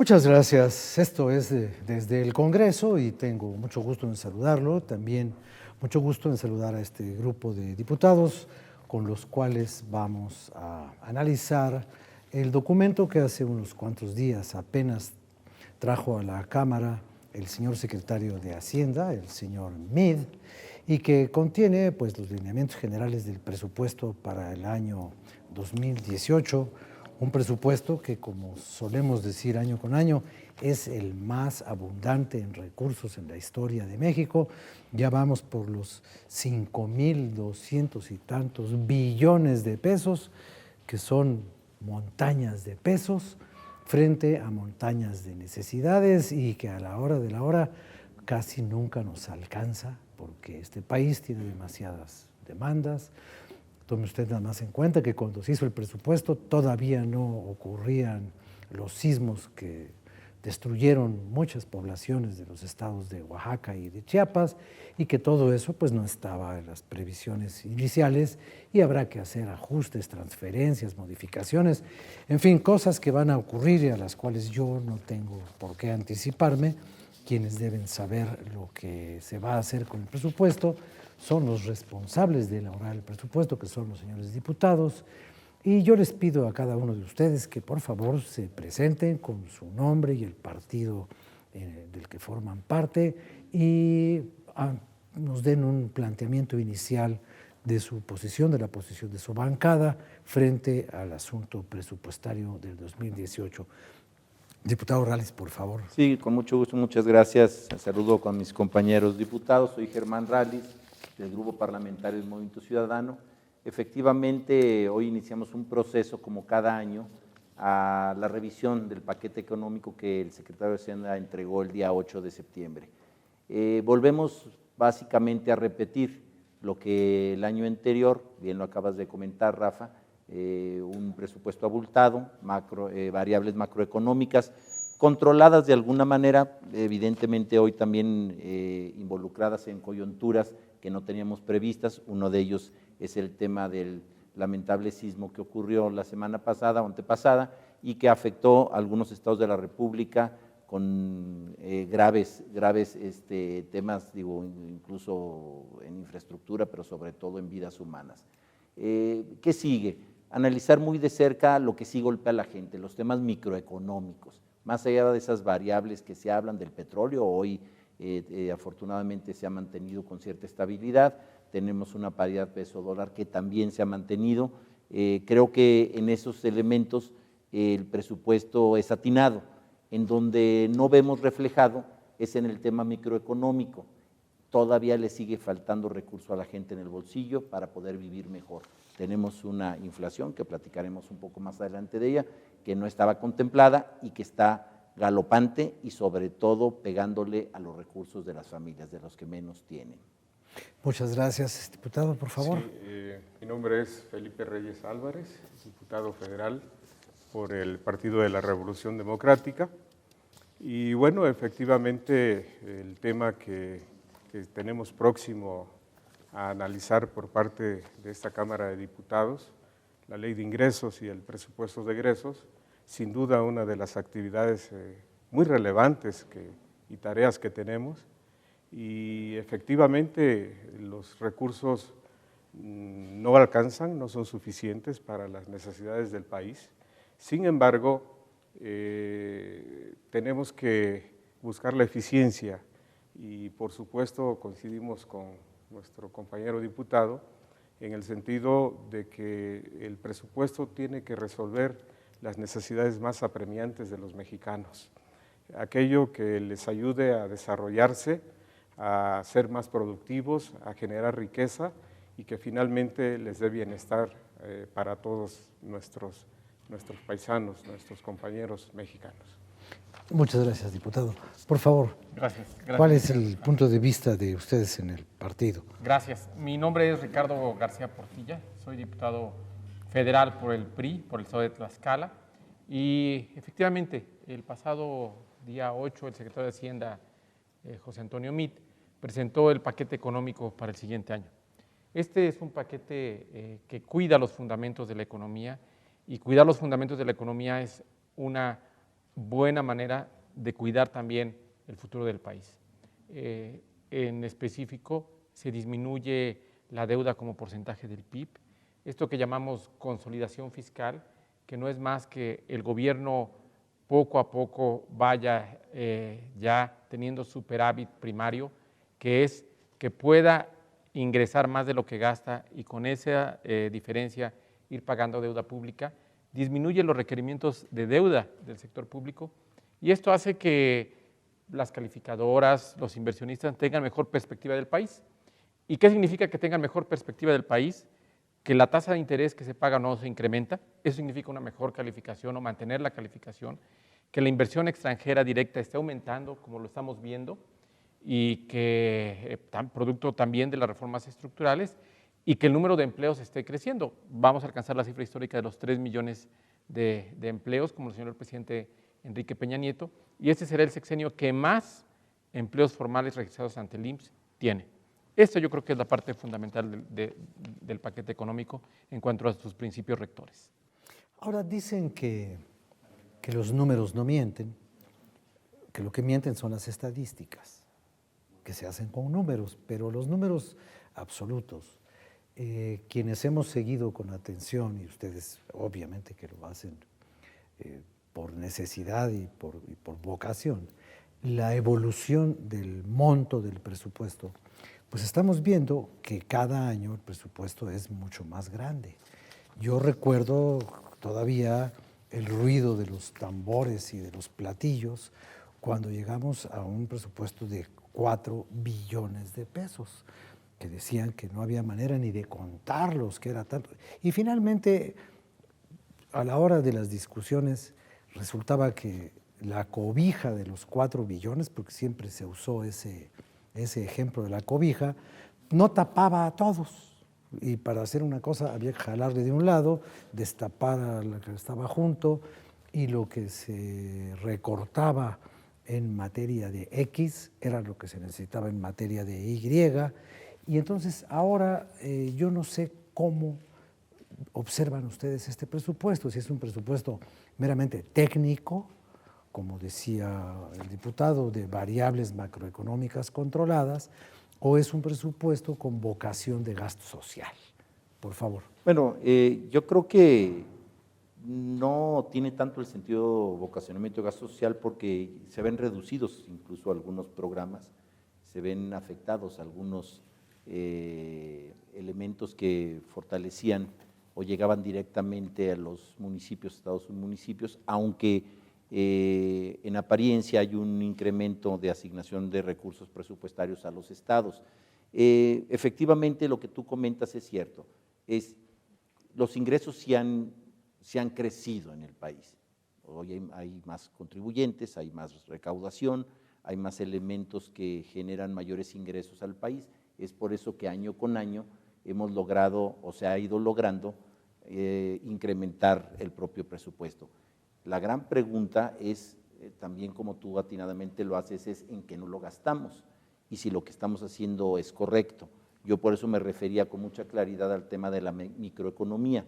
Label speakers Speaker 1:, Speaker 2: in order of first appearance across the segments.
Speaker 1: Muchas gracias. Esto es desde el Congreso y tengo mucho gusto en saludarlo. También mucho gusto en saludar a este grupo de diputados con los cuales vamos a analizar el documento que hace unos cuantos días apenas trajo a la Cámara el señor secretario de Hacienda, el señor Meade, y que contiene pues, los lineamientos generales del presupuesto para el año 2018, un presupuesto que, como solemos decir año con año, es el más abundante en recursos en la historia de México. Ya vamos por los 5,200 y tantos billones de pesos, que son montañas de pesos frente a montañas de necesidades y que a la hora de la hora casi nunca nos alcanza porque este país tiene demasiadas demandas. Tome usted nada más en cuenta que cuando se hizo el presupuesto todavía no ocurrían los sismos que destruyeron muchas poblaciones de los estados de Oaxaca y de Chiapas y que todo eso pues no estaba en las previsiones iniciales y habrá que hacer ajustes, transferencias, modificaciones, en fin, cosas que van a ocurrir y a las cuales yo no tengo por qué anticiparme. Quienes deben saber lo que se va a hacer con el presupuesto son los responsables de elaborar el presupuesto, que son los señores diputados, y yo les pido a cada uno de ustedes que por favor se presenten con su nombre y el partido del que forman parte y nos den un planteamiento inicial de su posición, de la posición de su bancada frente al asunto presupuestario del 2018. Diputado Rales, por favor.
Speaker 2: Sí, con mucho gusto, muchas gracias. Saludo con mis compañeros diputados. Soy Germán Rales, del Grupo Parlamentario del Movimiento Ciudadano. Efectivamente, hoy iniciamos un proceso, como cada año, a la revisión del paquete económico que el secretario de Hacienda entregó el día 8 de septiembre. Volvemos básicamente a repetir lo que el año anterior, bien lo acabas de comentar, Rafa, un presupuesto abultado, variables macroeconómicas, controladas de alguna manera, evidentemente hoy también involucradas en coyunturas que no teníamos previstas. Uno de ellos es el tema del lamentable sismo que ocurrió la semana pasada o antepasada y que afectó a algunos estados de la República con graves temas, digo, incluso en infraestructura, pero sobre todo en vidas humanas. ¿Qué sigue? Analizar muy de cerca lo que sí golpea a la gente, los temas microeconómicos, más allá de esas variables que se hablan del petróleo. Hoy afortunadamente se ha mantenido con cierta estabilidad, tenemos una paridad peso-dólar que también se ha mantenido. Creo que en esos elementos el presupuesto es atinado. En donde no vemos reflejado es en el tema microeconómico. Todavía le sigue faltando recurso a la gente en el bolsillo para poder vivir mejor. Tenemos una inflación, que platicaremos un poco más adelante de ella, que no estaba contemplada y que está galopante y sobre todo pegándole a los recursos de las familias, de los que menos tienen.
Speaker 1: Muchas gracias, diputado, por favor.
Speaker 3: Sí, mi nombre es Felipe Reyes Álvarez, diputado federal por el Partido de la Revolución Democrática. Y bueno, efectivamente el tema que tenemos próximo a analizar por parte de esta Cámara de Diputados, la Ley de Ingresos y el Presupuesto de Egresos, sin duda una de las actividades muy relevantes y tareas que tenemos. Y efectivamente los recursos no alcanzan, no son suficientes para las necesidades del país. Sin embargo, tenemos que buscar la eficiencia y por supuesto coincidimos con nuestro compañero diputado en el sentido de que el presupuesto tiene que resolver las necesidades más apremiantes de los mexicanos, aquello que les ayude a desarrollarse, a ser más productivos, a generar riqueza y que finalmente les dé bienestar para todos nuestros paisanos, nuestros compañeros mexicanos.
Speaker 1: Muchas gracias, diputado. Por favor,
Speaker 4: gracias.
Speaker 1: ¿Cuál es el punto de vista de ustedes en el partido?
Speaker 4: Gracias. Mi nombre es Ricardo García Portilla, soy diputado federal por el PRI, por el estado de Tlaxcala, y efectivamente el pasado día 8 el secretario de Hacienda, José Antonio Meade, presentó el paquete económico para el siguiente año. Este es un paquete que cuida los fundamentos de la economía, y cuidar los fundamentos de la economía es una buena manera de cuidar también el futuro del país. En específico, se disminuye la deuda como porcentaje del PIB, esto que llamamos consolidación fiscal, que no es más que el gobierno poco a poco vaya ya teniendo superávit primario, que es que pueda ingresar más de lo que gasta y con esa diferencia ir pagando deuda pública, disminuye los requerimientos de deuda del sector público y esto hace que las calificadoras, los inversionistas tengan mejor perspectiva del país. ¿Y qué significa que tengan mejor perspectiva del país? Que la tasa de interés que se paga no se incrementa, eso significa una mejor calificación o mantener la calificación, que la inversión extranjera directa esté aumentando, como lo estamos viendo, y que producto también de las reformas estructurales, y que el número de empleos esté creciendo. Vamos a alcanzar la cifra histórica de los 3 millones de empleos, como lo señaló el presidente Enrique Peña Nieto, y este será el sexenio que más empleos formales registrados ante el IMSS tiene. Esto yo creo que es la parte fundamental del paquete económico en cuanto a sus principios rectores.
Speaker 1: Ahora dicen que los números no mienten, que lo que mienten son las estadísticas, que se hacen con números, pero los números absolutos, quienes hemos seguido con atención, y ustedes obviamente que lo hacen por necesidad y por vocación, la evolución del monto del presupuesto, pues estamos viendo que cada año el presupuesto es mucho más grande. Yo recuerdo todavía el ruido de los tambores y de los platillos cuando llegamos a un presupuesto de 4 billones de pesos, que decían que no había manera ni de contarlos, que era tanto. Y finalmente, a la hora de las discusiones, resultaba que la cobija de los 4 billones, porque siempre se usó ese ejemplo de la cobija, no tapaba a todos. Y para hacer una cosa había que jalarle de un lado, destapar a la que estaba junto, y lo que se recortaba en materia de X era lo que se necesitaba en materia de Y. Y entonces ahora yo no sé cómo observan ustedes este presupuesto, si es un presupuesto meramente técnico, como decía el diputado, de variables macroeconómicas controladas, o es un presupuesto con vocación de gasto social. Por favor.
Speaker 2: Bueno, yo creo que no tiene tanto el sentido vocacionamiento de gasto social porque se ven reducidos incluso algunos programas, se ven afectados algunos elementos que fortalecían o llegaban directamente a los municipios, estados municipios, aunque en apariencia hay un incremento de asignación de recursos presupuestarios a los estados. Efectivamente, lo que tú comentas es cierto, los ingresos sí han crecido en el país. Hoy hay más contribuyentes, hay más recaudación, hay más elementos que generan mayores ingresos al país. Es por eso que año con año hemos logrado o se ha ido logrando incrementar el propio presupuesto. La gran pregunta es, también como tú atinadamente lo haces, es en qué no lo gastamos y si lo que estamos haciendo es correcto. Yo por eso me refería con mucha claridad al tema de la microeconomía.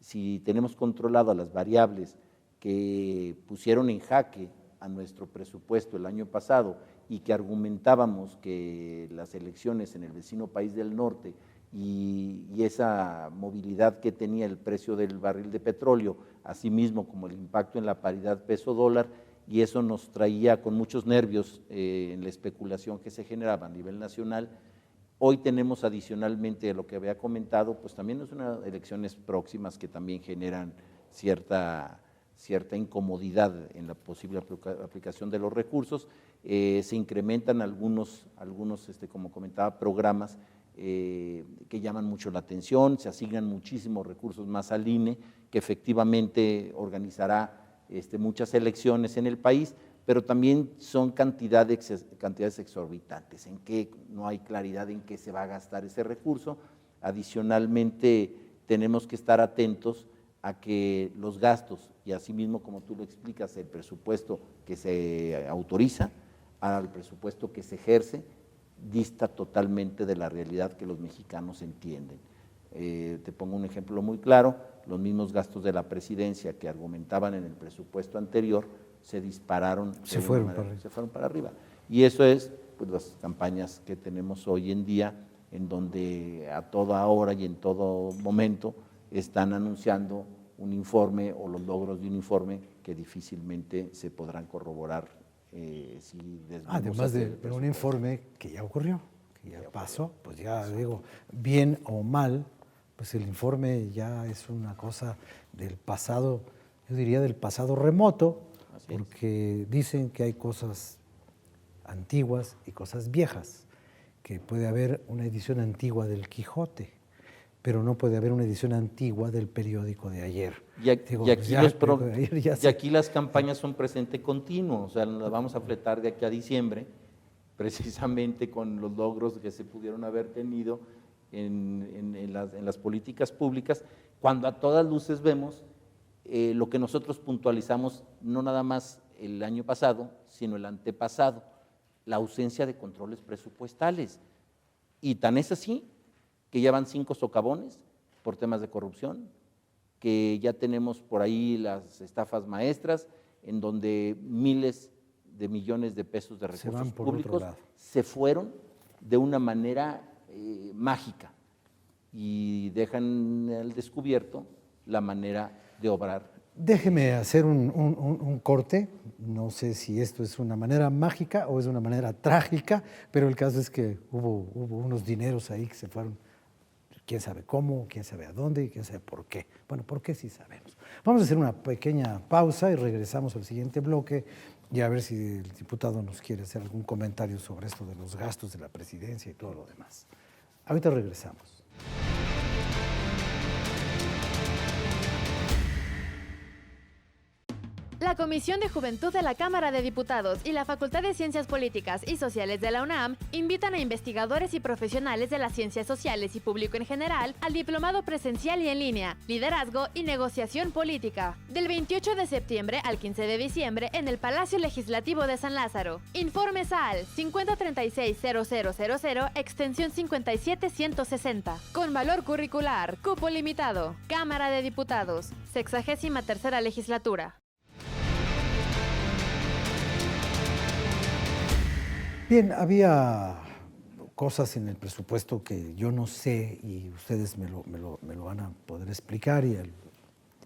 Speaker 2: Si tenemos controlado las variables que pusieron en jaque a nuestro presupuesto el año pasado y que argumentábamos que las elecciones en el vecino país del norte y esa movilidad que tenía el precio del barril de petróleo, asimismo como el impacto en la paridad peso-dólar, y eso nos traía con muchos nervios en la especulación que se generaba a nivel nacional. Hoy tenemos adicionalmente a lo que había comentado, pues también es unas elecciones próximas que también generan cierta incomodidad en la posible aplicación de los recursos. Se incrementan algunos como comentaba, programas que llaman mucho la atención, se asignan muchísimos recursos más al INE, que efectivamente organizará muchas elecciones en el país, pero también son cantidades exorbitantes, en que no hay claridad en qué se va a gastar ese recurso. Adicionalmente, tenemos que estar atentos a que los gastos, y asimismo como tú lo explicas, el presupuesto que se autoriza al presupuesto que se ejerce, dista totalmente de la realidad que los mexicanos entienden. Te pongo un ejemplo muy claro, los mismos gastos de la presidencia que argumentaban en el presupuesto anterior se dispararon.
Speaker 1: Se fueron para arriba.
Speaker 2: Se fueron para arriba. Y eso es pues, las campañas que tenemos hoy en día, en donde a toda hora y en todo momento están anunciando un informe o los logros de un informe que difícilmente se podrán corroborar si
Speaker 1: además de un informe que ya ocurrió, que ya pasó, pues ya digo, bien o mal, pues el informe ya es una cosa del pasado, yo diría del pasado remoto, porque dicen que hay cosas antiguas y cosas viejas, que puede haber una edición antigua del Quijote, pero no puede haber una edición antigua del periódico de ayer.
Speaker 2: Y aquí las campañas son presente continuo, o sea, las vamos a fletar de aquí a diciembre, precisamente con los logros que se pudieron haber tenido en las políticas públicas, cuando a todas luces vemos lo que nosotros puntualizamos, no nada más el año pasado, sino el antepasado, la ausencia de controles presupuestales. Y tan es así que ya van 5 socavones por temas de corrupción, que ya tenemos por ahí las estafas maestras, en donde miles de millones de pesos de recursos públicos se fueron de una manera mágica y dejan al descubierto la manera de obrar.
Speaker 1: Déjeme hacer un corte, no sé si esto es una manera mágica o es una manera trágica, pero el caso es que hubo unos dineros ahí que se fueron, quién sabe cómo, quién sabe a dónde y quién sabe por qué. Bueno, por qué sí sabemos. Vamos a hacer una pequeña pausa y regresamos al siguiente bloque y a ver si el diputado nos quiere hacer algún comentario sobre esto de los gastos de la presidencia y todo lo demás. Ahorita regresamos.
Speaker 5: La Comisión de Juventud de la Cámara de Diputados y la Facultad de Ciencias Políticas y Sociales de la UNAM invitan a investigadores y profesionales de las ciencias sociales y público en general al diplomado presencial y en línea, Liderazgo y Negociación Política, del 28 de septiembre al 15 de diciembre en el Palacio Legislativo de San Lázaro. Informes al 5036-0000, extensión 57160. Con valor curricular, cupo limitado. Cámara de Diputados, 63ª legislatura.
Speaker 1: Bien, había cosas en el presupuesto que yo no sé y ustedes me lo van a poder explicar y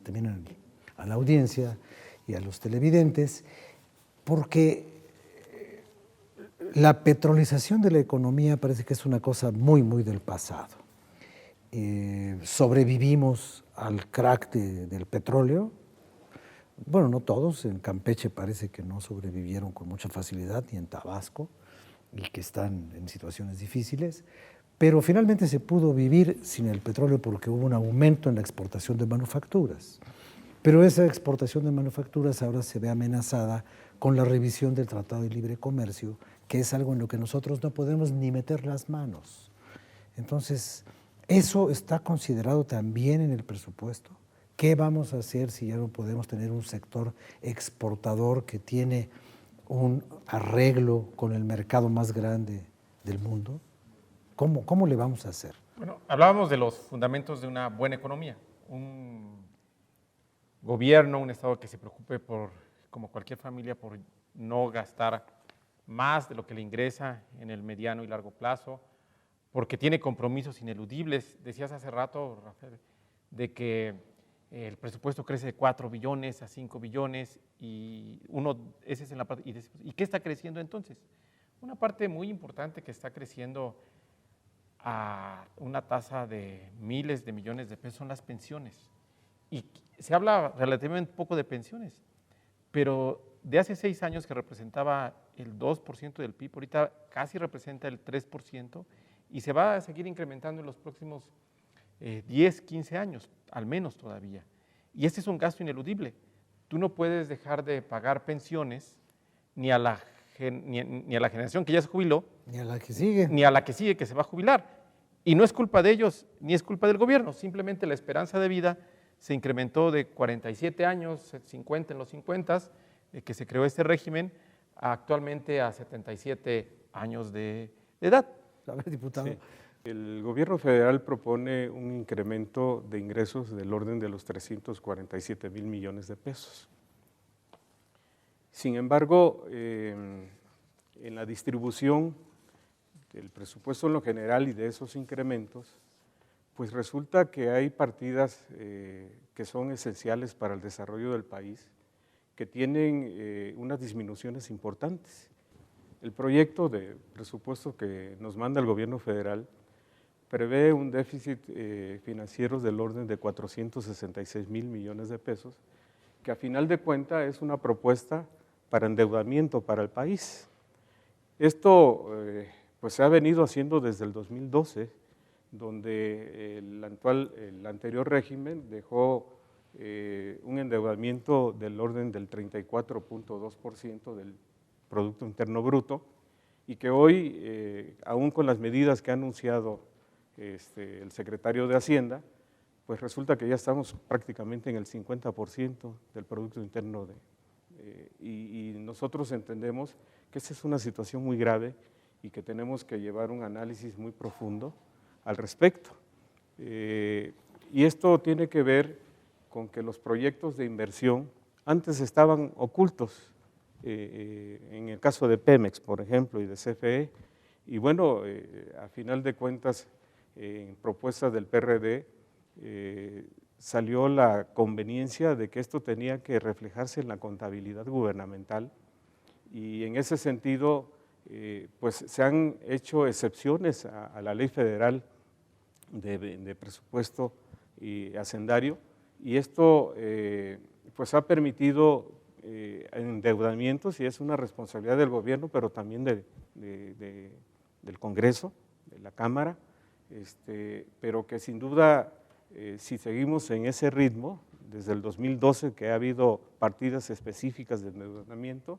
Speaker 1: también a la audiencia y a los televidentes, porque la petrolización de la economía parece que es una cosa muy, muy del pasado. Sobrevivimos al crack del petróleo. Bueno, no todos, en Campeche parece que no sobrevivieron con mucha facilidad, ni en Tabasco, y que están en situaciones difíciles, pero finalmente se pudo vivir sin el petróleo porque hubo un aumento en la exportación de manufacturas. Pero esa exportación de manufacturas ahora se ve amenazada con la revisión del Tratado de Libre Comercio, que es algo en lo que nosotros no podemos ni meter las manos. Entonces, eso está considerado también en el presupuesto. ¿Qué vamos a hacer si ya no podemos tener un sector exportador que tiene un arreglo con el mercado más grande del mundo? ¿Cómo le vamos a hacer?
Speaker 4: Bueno, hablábamos de los fundamentos de una buena economía. Un gobierno, un Estado que se preocupe por, como cualquier familia, por no gastar más de lo que le ingresa en el mediano y largo plazo, porque tiene compromisos ineludibles. Decías hace rato, Rafael, de que el presupuesto crece de 4 billones a 5 billones y ese es en la parte, ¿y qué está creciendo entonces? Una parte muy importante que está creciendo a una tasa de miles de millones de pesos son las pensiones. Y se habla relativamente poco de pensiones, pero de hace 6 años que representaba el 2% del PIB, ahorita casi representa el 3% y se va a seguir incrementando en los próximos 10, 15 años, al menos todavía. Y este es un gasto ineludible. Tú no puedes dejar de pagar pensiones ni a la generación que ya se jubiló,
Speaker 1: ni a la que sigue,
Speaker 4: ni a la que sigue que se va a jubilar. Y no es culpa de ellos, ni es culpa del gobierno, simplemente la esperanza de vida se incrementó de 47 años, 50 en los 50, que se creó este régimen, actualmente a 77 años de edad.
Speaker 1: A ver, diputado.
Speaker 3: Sí. El gobierno federal propone un incremento de ingresos del orden de los 347 mil millones de pesos. Sin embargo, en la distribución del presupuesto en lo general y de esos incrementos, pues resulta que hay partidas que son esenciales para el desarrollo del país, que tienen unas disminuciones importantes. El proyecto de presupuesto que nos manda el gobierno federal prevé un déficit financiero del orden de 466,000 millones de pesos, que a final de cuentas es una propuesta para endeudamiento para el país. Esto pues se ha venido haciendo desde el 2012, donde el anterior régimen dejó un endeudamiento del orden del 34.2% del Producto Interno Bruto, y que hoy, aún con las medidas que ha anunciado el secretario de Hacienda, pues resulta que ya estamos prácticamente en el 50% del Producto Interno y nosotros entendemos que esa es una situación muy grave y que tenemos que llevar un análisis muy profundo al respecto. Y esto tiene que ver con que los proyectos de inversión antes estaban ocultos, en el caso de Pemex, por ejemplo, y de CFE, y bueno, a final de cuentas, en propuestas del PRD, salió la conveniencia de que esto tenía que reflejarse en la contabilidad gubernamental, y en ese sentido, pues se han hecho excepciones a la ley federal de presupuesto y hacendario, y esto pues ha permitido endeudamientos, y es una responsabilidad del gobierno, pero también del Congreso, de la Cámara, pero que sin duda, si seguimos en ese ritmo, desde el 2012 que ha habido partidas específicas de endeudamiento,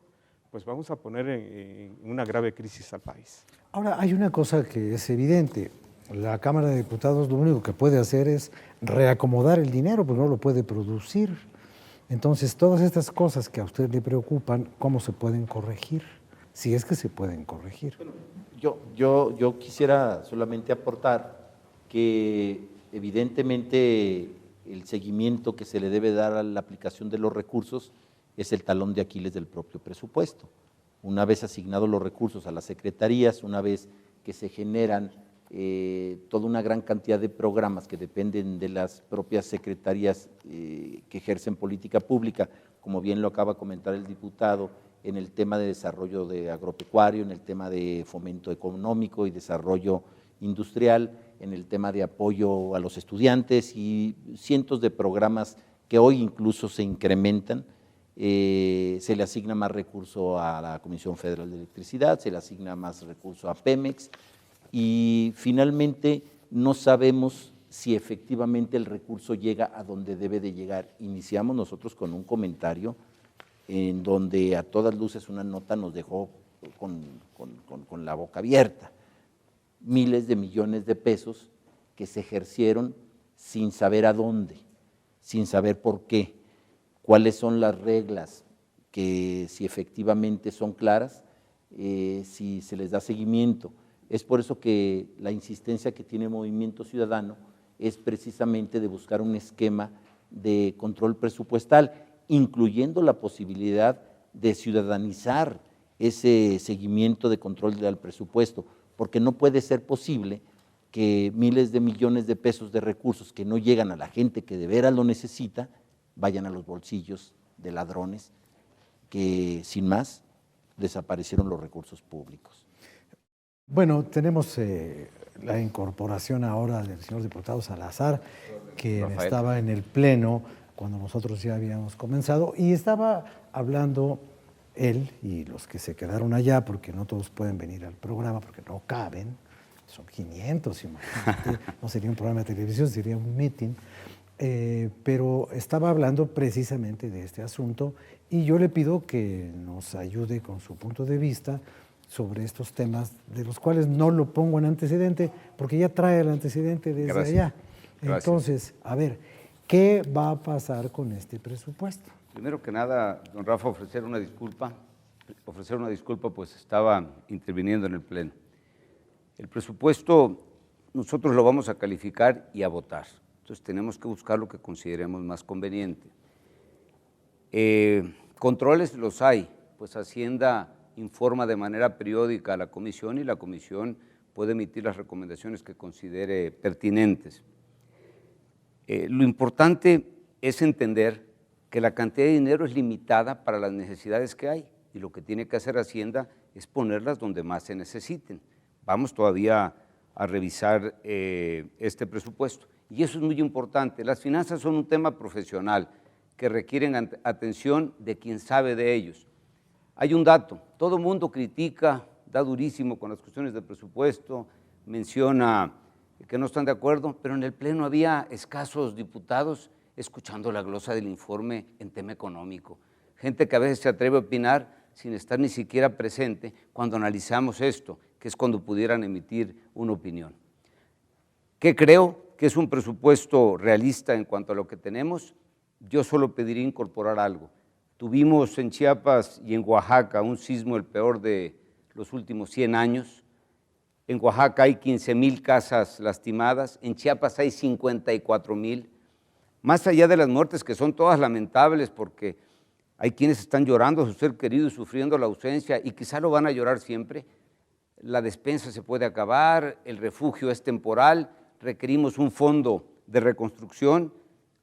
Speaker 3: pues vamos a poner en una grave crisis al país.
Speaker 1: Ahora, hay una cosa que es evidente. La Cámara de Diputados lo único que puede hacer es reacomodar el dinero, pues no lo puede producir. Entonces, todas estas cosas que a usted le preocupan, ¿cómo se pueden corregir? Si es que se pueden corregir.
Speaker 2: Bueno, yo quisiera solamente aportar que evidentemente el seguimiento que se le debe dar a la aplicación de los recursos es el talón de Aquiles del propio presupuesto. Una vez asignados los recursos a las secretarías, una vez que se generan toda una gran cantidad de programas que dependen de las propias secretarías que ejercen política pública, como bien lo acaba de comentar el diputado, en el tema de desarrollo de agropecuario, en el tema de fomento económico y desarrollo industrial, en el tema de apoyo a los estudiantes y cientos de programas que hoy incluso se incrementan. Se le asigna más recurso a la Comisión Federal de Electricidad, se le asigna más recurso a Pemex, y finalmente no sabemos si efectivamente el recurso llega a donde debe de llegar. Iniciamos nosotros con un comentario en donde a todas luces una nota nos dejó con la boca abierta. Miles de millones de pesos que se ejercieron sin saber a dónde, sin saber por qué, cuáles son las reglas, que si efectivamente son claras, si se les da seguimiento. Es por eso que la insistencia que tiene Movimiento Ciudadano es precisamente de buscar un esquema de control presupuestal, incluyendo la posibilidad de ciudadanizar ese seguimiento de control del presupuesto, porque no puede ser posible que miles de millones de pesos de recursos que no llegan a la gente que de veras lo necesita, vayan a los bolsillos de ladrones que sin más desaparecieron los recursos públicos.
Speaker 1: Bueno, tenemos la incorporación ahora del señor diputado Salazar, que estaba en el pleno cuando nosotros ya habíamos comenzado, y estaba hablando él y los que se quedaron allá, porque no todos pueden venir al programa, porque no caben, son 500, imagínate, no sería un programa de televisión, sería un meeting, pero estaba hablando precisamente de este asunto, y yo le pido que nos ayude con su punto de vista sobre estos temas, de los cuales no lo pongo en antecedente, porque ya trae el antecedente desde allá.
Speaker 6: Gracias.
Speaker 1: Entonces, a ver, ¿qué va a pasar con este presupuesto?
Speaker 6: Primero que nada, don Rafa, ofrecer una disculpa, pues estaba interviniendo en el Pleno. El presupuesto nosotros lo vamos a calificar y a votar, entonces tenemos que buscar lo que consideremos más conveniente. Controles los hay, pues Hacienda informa de manera periódica a la comisión y la comisión puede emitir las recomendaciones que considere pertinentes. Lo importante es entender que la cantidad de dinero es limitada para las necesidades que hay y lo que tiene que hacer Hacienda es ponerlas donde más se necesiten. Vamos todavía a revisar este presupuesto y eso es muy importante. Las finanzas son un tema profesional que requieren atención de quien sabe de ellos. Hay un dato, todo el mundo critica, da durísimo con las cuestiones de presupuesto, menciona que no están de acuerdo, pero en el Pleno había escasos diputados escuchando la glosa del informe en tema económico. Gente que a veces se atreve a opinar sin estar ni siquiera presente cuando analizamos esto, que es cuando pudieran emitir una opinión. ¿Qué creo? Que es un presupuesto realista en cuanto a lo que tenemos. Yo solo pediría incorporar algo. Tuvimos en Chiapas y en Oaxaca un sismo el peor de los últimos 100 años. En Oaxaca hay 15,000 casas lastimadas, en Chiapas hay 54,000. Más allá de las muertes, que son todas lamentables porque hay quienes están llorando a su ser querido y sufriendo la ausencia y quizá lo van a llorar siempre, la despensa se puede acabar, el refugio es temporal, requerimos un fondo de reconstrucción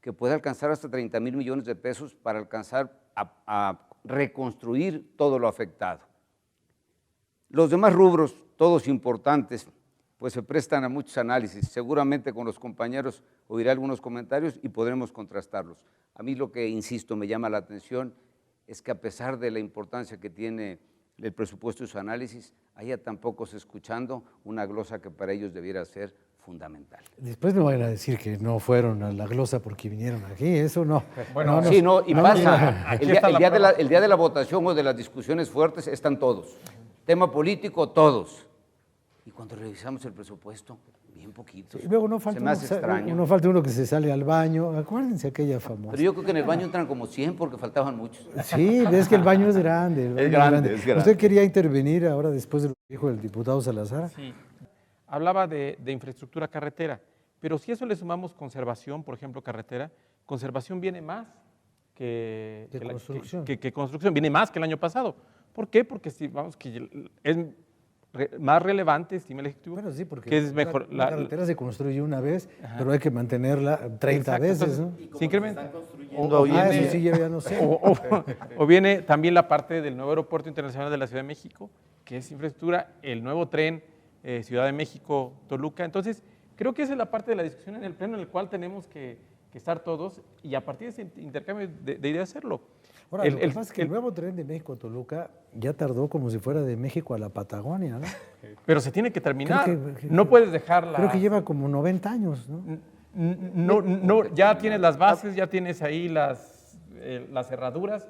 Speaker 6: que puede alcanzar hasta 30,000 millones de pesos para alcanzar a reconstruir todo lo afectado. Los demás rubros, todos importantes, pues se prestan a muchos análisis. Seguramente con los compañeros oiré algunos comentarios y podremos contrastarlos. A mí lo que, insisto, me llama la atención es que a pesar de la importancia que tiene el presupuesto y su análisis, haya tan pocos escuchando una glosa que para ellos debiera ser fundamental.
Speaker 1: Después me van a decir que no fueron a la glosa porque vinieron aquí, eso no.
Speaker 3: Bueno,
Speaker 6: Sí, no, y pasa.
Speaker 3: Aquí
Speaker 6: El
Speaker 3: está la prueba.
Speaker 6: día de la votación o de las discusiones fuertes están todos. Tema político, todos. Y cuando revisamos el presupuesto, bien poquitos.
Speaker 1: Y luego no falta,
Speaker 6: Se me hace extraño.
Speaker 1: no falta uno que se sale al baño. Acuérdense aquella famosa.
Speaker 6: Pero yo creo que en el baño entran como 100 porque faltaban muchos.
Speaker 1: Sí, es que el baño es grande. El baño
Speaker 6: Es grande.
Speaker 1: ¿Usted quería intervenir ahora después de lo que dijo el diputado Salazar?
Speaker 4: Sí, hablaba de infraestructura carretera, pero si a eso le sumamos conservación, por ejemplo, carretera, conservación viene más que
Speaker 1: construcción.
Speaker 4: que construcción, viene más que el año pasado. ¿Por qué? Porque si vamos que es más relevante, estima el Ejecutivo,
Speaker 1: Bueno, sí, porque
Speaker 4: que es mejor.
Speaker 1: la carretera se construye una vez, pero hay que mantenerla 30
Speaker 4: Exacto,
Speaker 1: veces, ¿no?
Speaker 4: entonces, se incrementa.
Speaker 1: Eso sí, ya no sé.
Speaker 4: O viene también la parte del nuevo aeropuerto internacional de la Ciudad de México, que es infraestructura, el nuevo tren Ciudad de México-Toluca. Entonces, creo que esa es la parte de la discusión en el Pleno en el cual tenemos que estar todos y a partir de ese intercambio de ideas hacerlo.
Speaker 1: Ahora, lo que pasa es que el nuevo tren de México a Toluca ya tardó como si fuera de México a la Patagonia, ¿no?
Speaker 4: Pero se tiene que terminar.
Speaker 1: Creo que-
Speaker 4: No puedes dejarla.
Speaker 1: Creo que lleva como 90 años, ¿no?
Speaker 4: No, ya tienes las bases, ya tienes ahí las cerraduras.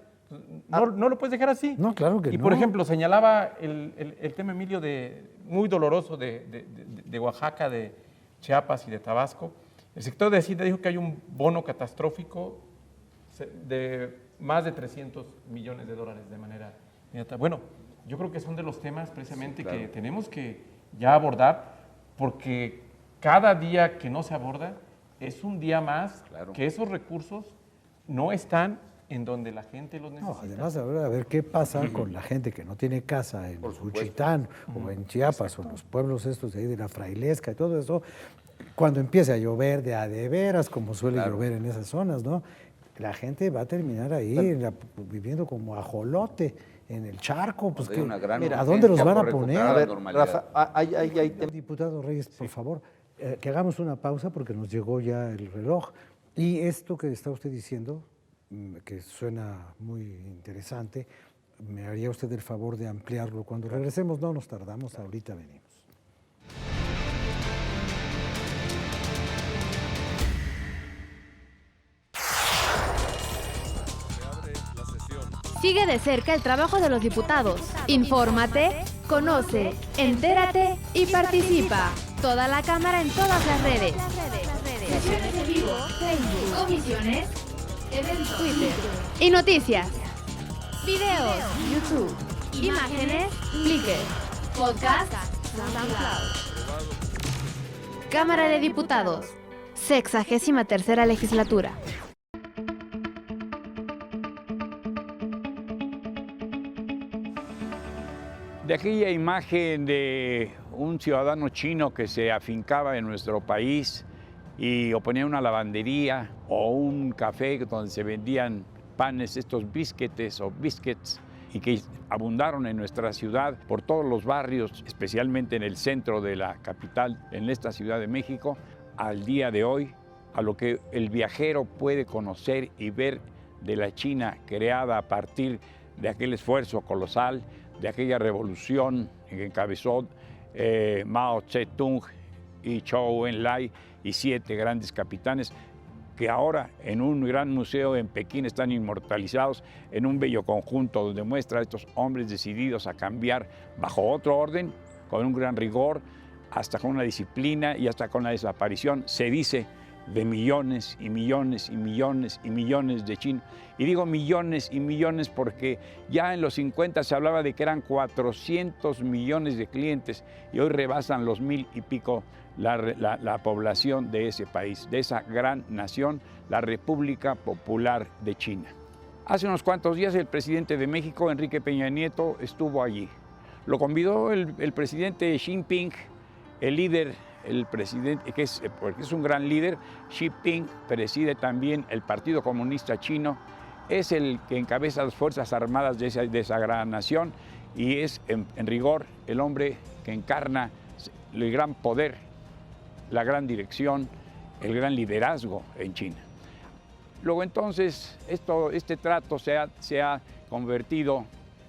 Speaker 4: No lo puedes dejar así.
Speaker 1: No, claro que
Speaker 4: y
Speaker 1: no.
Speaker 4: por ejemplo, señalaba el tema, Emilio, muy doloroso de Oaxaca, de Chiapas y de Tabasco. El sector de Hacienda dijo que hay un bono catastrófico de más de 300 millones de dólares de manera inmediata. Bueno, yo creo que son de los temas precisamente que tenemos que ya abordar, porque cada día que no se aborda es un día más que esos recursos no están en donde la gente los necesita.
Speaker 1: No, además, a ver qué pasa con la gente que no tiene casa en Juchitán o en Chiapas o en los pueblos estos de ahí de la Frailesca y todo eso, cuando empiece a llover de a de veras, como suele llover en esas zonas, ¿no? La gente va a terminar ahí viviendo como ajolote en el charco. Pues
Speaker 6: Hay una gran
Speaker 1: ¿a dónde los
Speaker 6: urgencia
Speaker 1: van a
Speaker 6: por
Speaker 1: poner?
Speaker 6: recuperar
Speaker 2: A
Speaker 6: la
Speaker 2: ver,
Speaker 6: normalidad.
Speaker 2: Rafa, hay temas.
Speaker 1: Diputado Reyes, por favor, que hagamos una pausa porque nos llegó ya el reloj. Y esto que está usted diciendo, que suena muy interesante, ¿me haría usted el favor de ampliarlo cuando regresemos? No nos tardamos, ahorita venimos.
Speaker 5: Sigue de cerca el trabajo de los diputados. Infórmate, conoce, entérate y participa. Toda la Cámara en todas las redes. Sesiones en vivo, Facebook, comisiones, eventos, Twitter y noticias. Videos, YouTube, imágenes, Flickr, podcast, SoundCloud. Cámara de Diputados, 63ª legislatura.
Speaker 7: de aquella imagen de un ciudadano chino que se afincaba en nuestro país y o ponía una lavandería o un café donde se vendían panes, estos biscuits o biscuits, y que abundaron en nuestra ciudad por todos los barrios, especialmente en el centro de la capital, en esta Ciudad de México, al día de hoy, a lo que el viajero puede conocer y ver de la China creada a partir de aquel esfuerzo colosal, de aquella revolución que encabezó Mao Zedong y Zhou Enlai y 7 grandes capitanes, que ahora en un gran museo en Pekín están inmortalizados en un bello conjunto donde muestra a estos hombres decididos a cambiar bajo otro orden, con un gran rigor, hasta con una disciplina y hasta con la desaparición, se dice, de millones y millones y millones y millones de chinos. Y digo millones y millones porque ya en los 50 se hablaba de que eran 400 millones de clientes y hoy rebasan los 1000 y pico la población de ese país, de esa gran nación, la República Popular de China. Hace unos cuantos días el presidente de México, Enrique Peña Nieto, estuvo allí. Lo convidó el presidente Xi Jinping, el líder, el presidente, porque es un gran líder. Xi Jinping preside también el Partido Comunista Chino, es el que encabeza las Fuerzas Armadas de esa gran nación y es, en rigor, el hombre que encarna el gran poder, la gran dirección, el gran liderazgo en China. Luego entonces este trato se ha convertido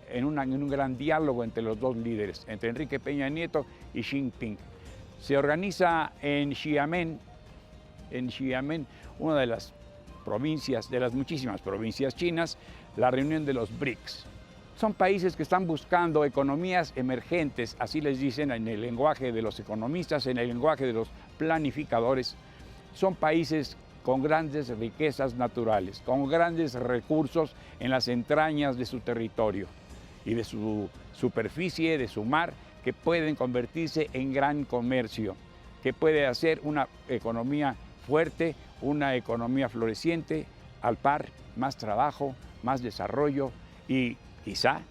Speaker 7: en un gran diálogo entre los dos líderes, entre Enrique Peña Nieto y Xi Jinping. Se organiza en Xiamen, una de las provincias, de las muchísimas provincias chinas, la reunión de los BRICS. Son países que están buscando economías emergentes, así les dicen en el lenguaje de los economistas, en el lenguaje de los planificadores. Son países con grandes riquezas naturales, con grandes recursos en las entrañas de su territorio y de su superficie, de su mar, que pueden convertirse en gran comercio, que puede hacer una economía fuerte, una economía floreciente, al par, más trabajo, más desarrollo y quizá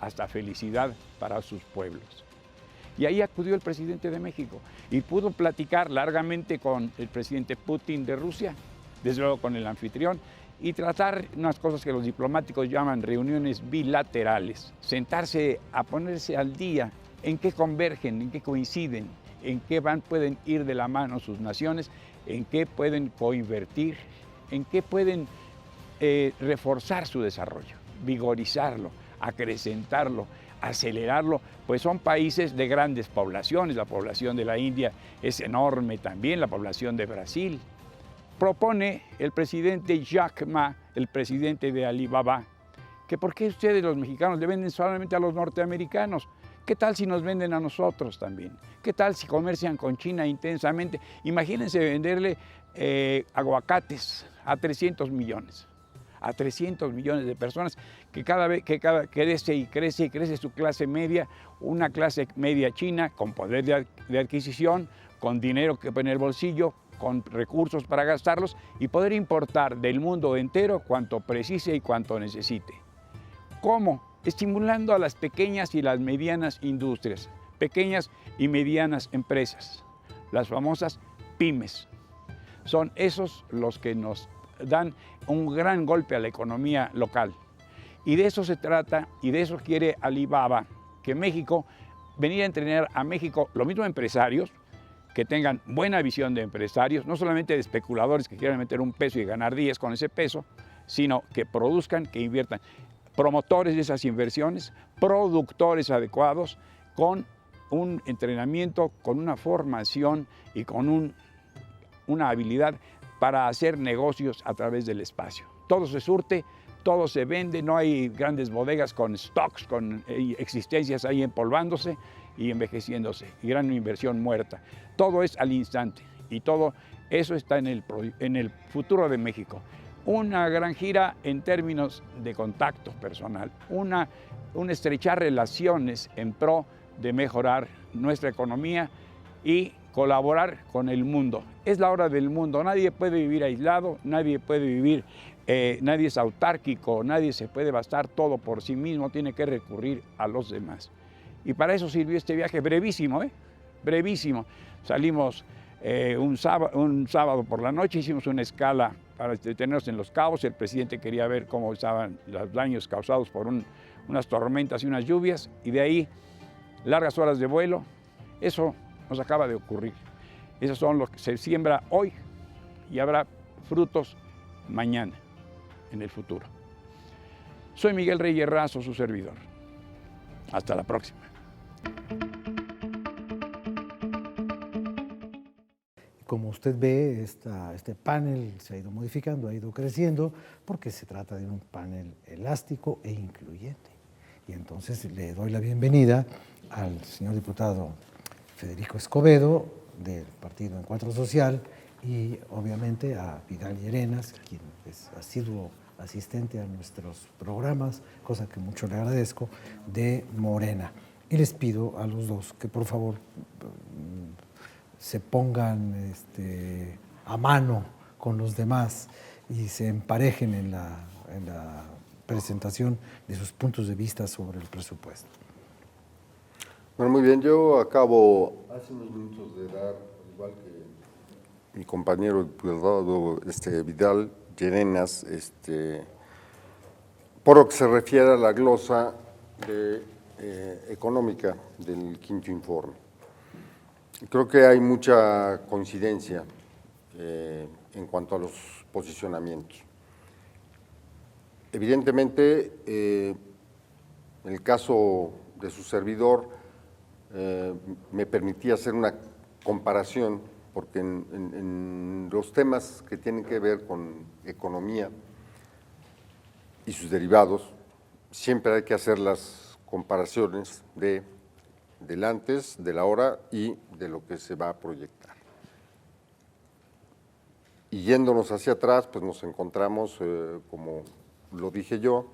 Speaker 7: hasta felicidad para sus pueblos. Y ahí acudió el presidente de México y pudo platicar largamente con el presidente Putin de Rusia, desde luego con el anfitrión, y tratar unas cosas que los diplomáticos llaman reuniones bilaterales, sentarse a ponerse al día en qué convergen, en qué coinciden, en qué pueden ir de la mano sus naciones, en qué pueden coinvertir, en qué pueden reforzar su desarrollo, vigorizarlo, acrecentarlo, acelerarlo, pues son países de grandes poblaciones. La población de la India es enorme también, la población de Brasil. Propone el presidente Jack Ma, el presidente de Alibaba, que por qué ustedes los mexicanos le venden solamente a los norteamericanos. ¿Qué tal si nos venden a nosotros también? ¿Qué tal si comercian con China intensamente? Imagínense venderle aguacates a 300 millones. A 300 millones de personas que cada vez que crece y crece su clase media, una clase media china con poder de adquisición, con dinero que pone en el bolsillo, con recursos para gastarlos y poder importar del mundo entero cuanto precise y cuanto necesite. ¿Cómo? Estimulando a las pequeñas y las medianas industrias, pequeñas y medianas empresas, las famosas pymes. Son esos los que nos dan un gran golpe a la economía local. Y de eso se trata, y de eso quiere Alibaba, que México, venir a entrenar a México, lo mismo empresarios, que tengan buena visión de empresarios, no solamente de especuladores que quieran meter un peso y ganar 10 con ese peso, sino que produzcan, que inviertan, promotores de esas inversiones, productores adecuados, con un entrenamiento, con una formación y con una habilidad para hacer negocios a través del espacio. Todo se surte, todo se vende, no hay grandes bodegas con stocks, con existencias ahí empolvándose y envejeciéndose, y gran inversión muerta. Todo es al instante y todo eso está en el futuro de México. Una gran gira en términos de contacto personal, un estrechar relaciones en pro de mejorar nuestra economía y colaborar con el mundo. Es la hora del mundo, nadie puede vivir aislado, nadie puede vivir, nadie es autárquico, nadie se puede bastar todo por sí mismo, tiene que recurrir a los demás. Y para eso sirvió este viaje brevísimo, brevísimo. Salimos un sábado por la noche, hicimos una escala para detenernos en Los Cabos. El presidente quería ver cómo estaban los daños causados por unas tormentas y unas lluvias, y de ahí largas horas de vuelo. Eso nos acaba de ocurrir. Esos son los que se siembra hoy y habrá frutos mañana, en el futuro. Soy Miguel Reyes Razo, su servidor. Hasta la próxima.
Speaker 1: Como usted ve, este panel se ha ido modificando, ha ido creciendo, porque se trata de un panel elástico e incluyente. Y entonces le doy la bienvenida al señor diputado Federico Escobedo, del Partido Encuentro Social, y obviamente a Vidal Llerenas, quien es asiduo asistente a nuestros programas, cosa que mucho le agradezco, de Morena. Y les pido a los dos que por favor se pongan a mano con los demás y se emparejen en la presentación de sus puntos de vista sobre el presupuesto.
Speaker 8: Bueno, muy bien, yo acabo hace unos minutos de dar, al igual que mi compañero diputado Vidal Llerenas, por lo que se refiere a la glosa económica del quinto informe. Creo que hay mucha coincidencia en cuanto a los posicionamientos. Evidentemente, en el caso de su servidor, me permitía hacer una comparación, porque en los temas que tienen que ver con economía y sus derivados, siempre hay que hacer las comparaciones del antes, de la ahora y de lo que se va a proyectar. Y yéndonos hacia atrás, pues nos encontramos, como lo dije yo,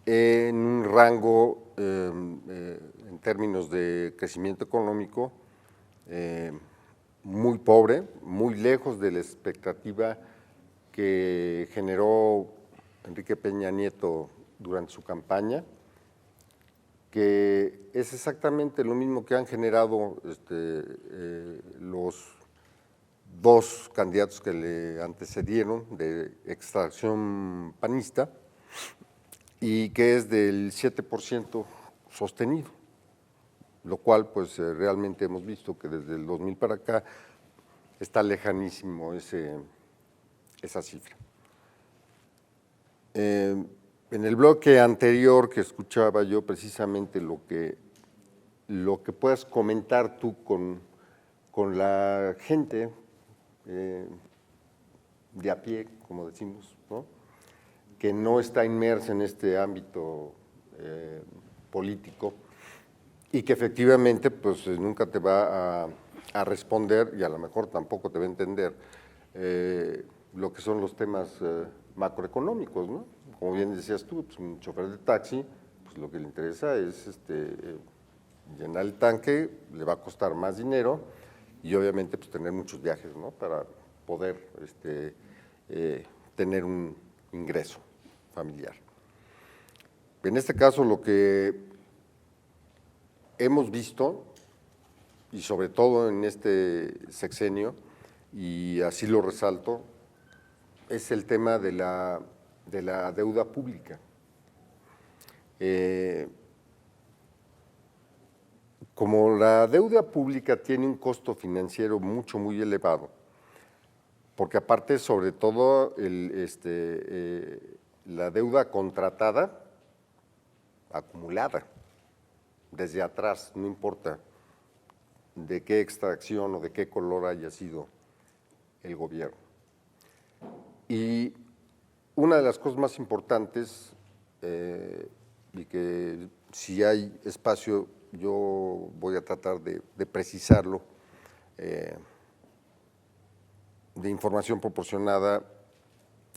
Speaker 8: en un rango en términos de crecimiento económico muy pobre, muy lejos de la expectativa que generó Enrique Peña Nieto durante su campaña, que es exactamente lo mismo que han generado los dos candidatos que le antecedieron de extracción panista, y que es del 7% sostenido, lo cual pues realmente hemos visto que desde el 2000 para acá está lejanísimo esa cifra. En el bloque anterior que escuchaba yo precisamente lo que puedas comentar tú con la gente de a pie, como decimos, ¿no?, que no está inmersa en este ámbito político y que efectivamente pues nunca te va a responder, y a lo mejor tampoco te va a entender lo que son los temas macroeconómicos, ¿no? Como bien decías tú, pues un chofer de taxi, pues lo que le interesa es llenar el tanque, le va a costar más dinero y obviamente pues tener muchos viajes, ¿no?, para poder tener un ingreso familiar. En este caso, lo que hemos visto, y sobre todo en este sexenio, y así lo resalto, es el tema de la deuda pública. Como la deuda pública tiene un costo financiero muy elevado, porque aparte, sobre todo, la deuda contratada, acumulada, desde atrás, no importa de qué extracción o de qué color haya sido el gobierno. Y una de las cosas más importantes, y que si hay espacio yo voy a tratar de precisarlo, de información proporcionada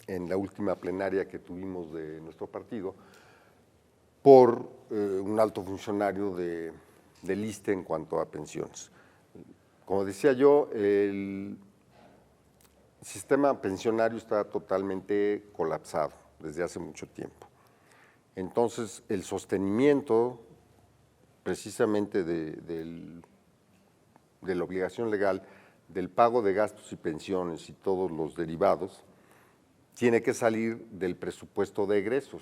Speaker 8: en la última plenaria que tuvimos de nuestro partido, por un alto funcionario del ISSSTE en cuanto a pensiones. Como decía yo, el sistema pensionario está totalmente colapsado desde hace mucho tiempo. Entonces, el sostenimiento precisamente de la obligación legal del pago de gastos y pensiones y todos los derivados, tiene que salir del presupuesto de egresos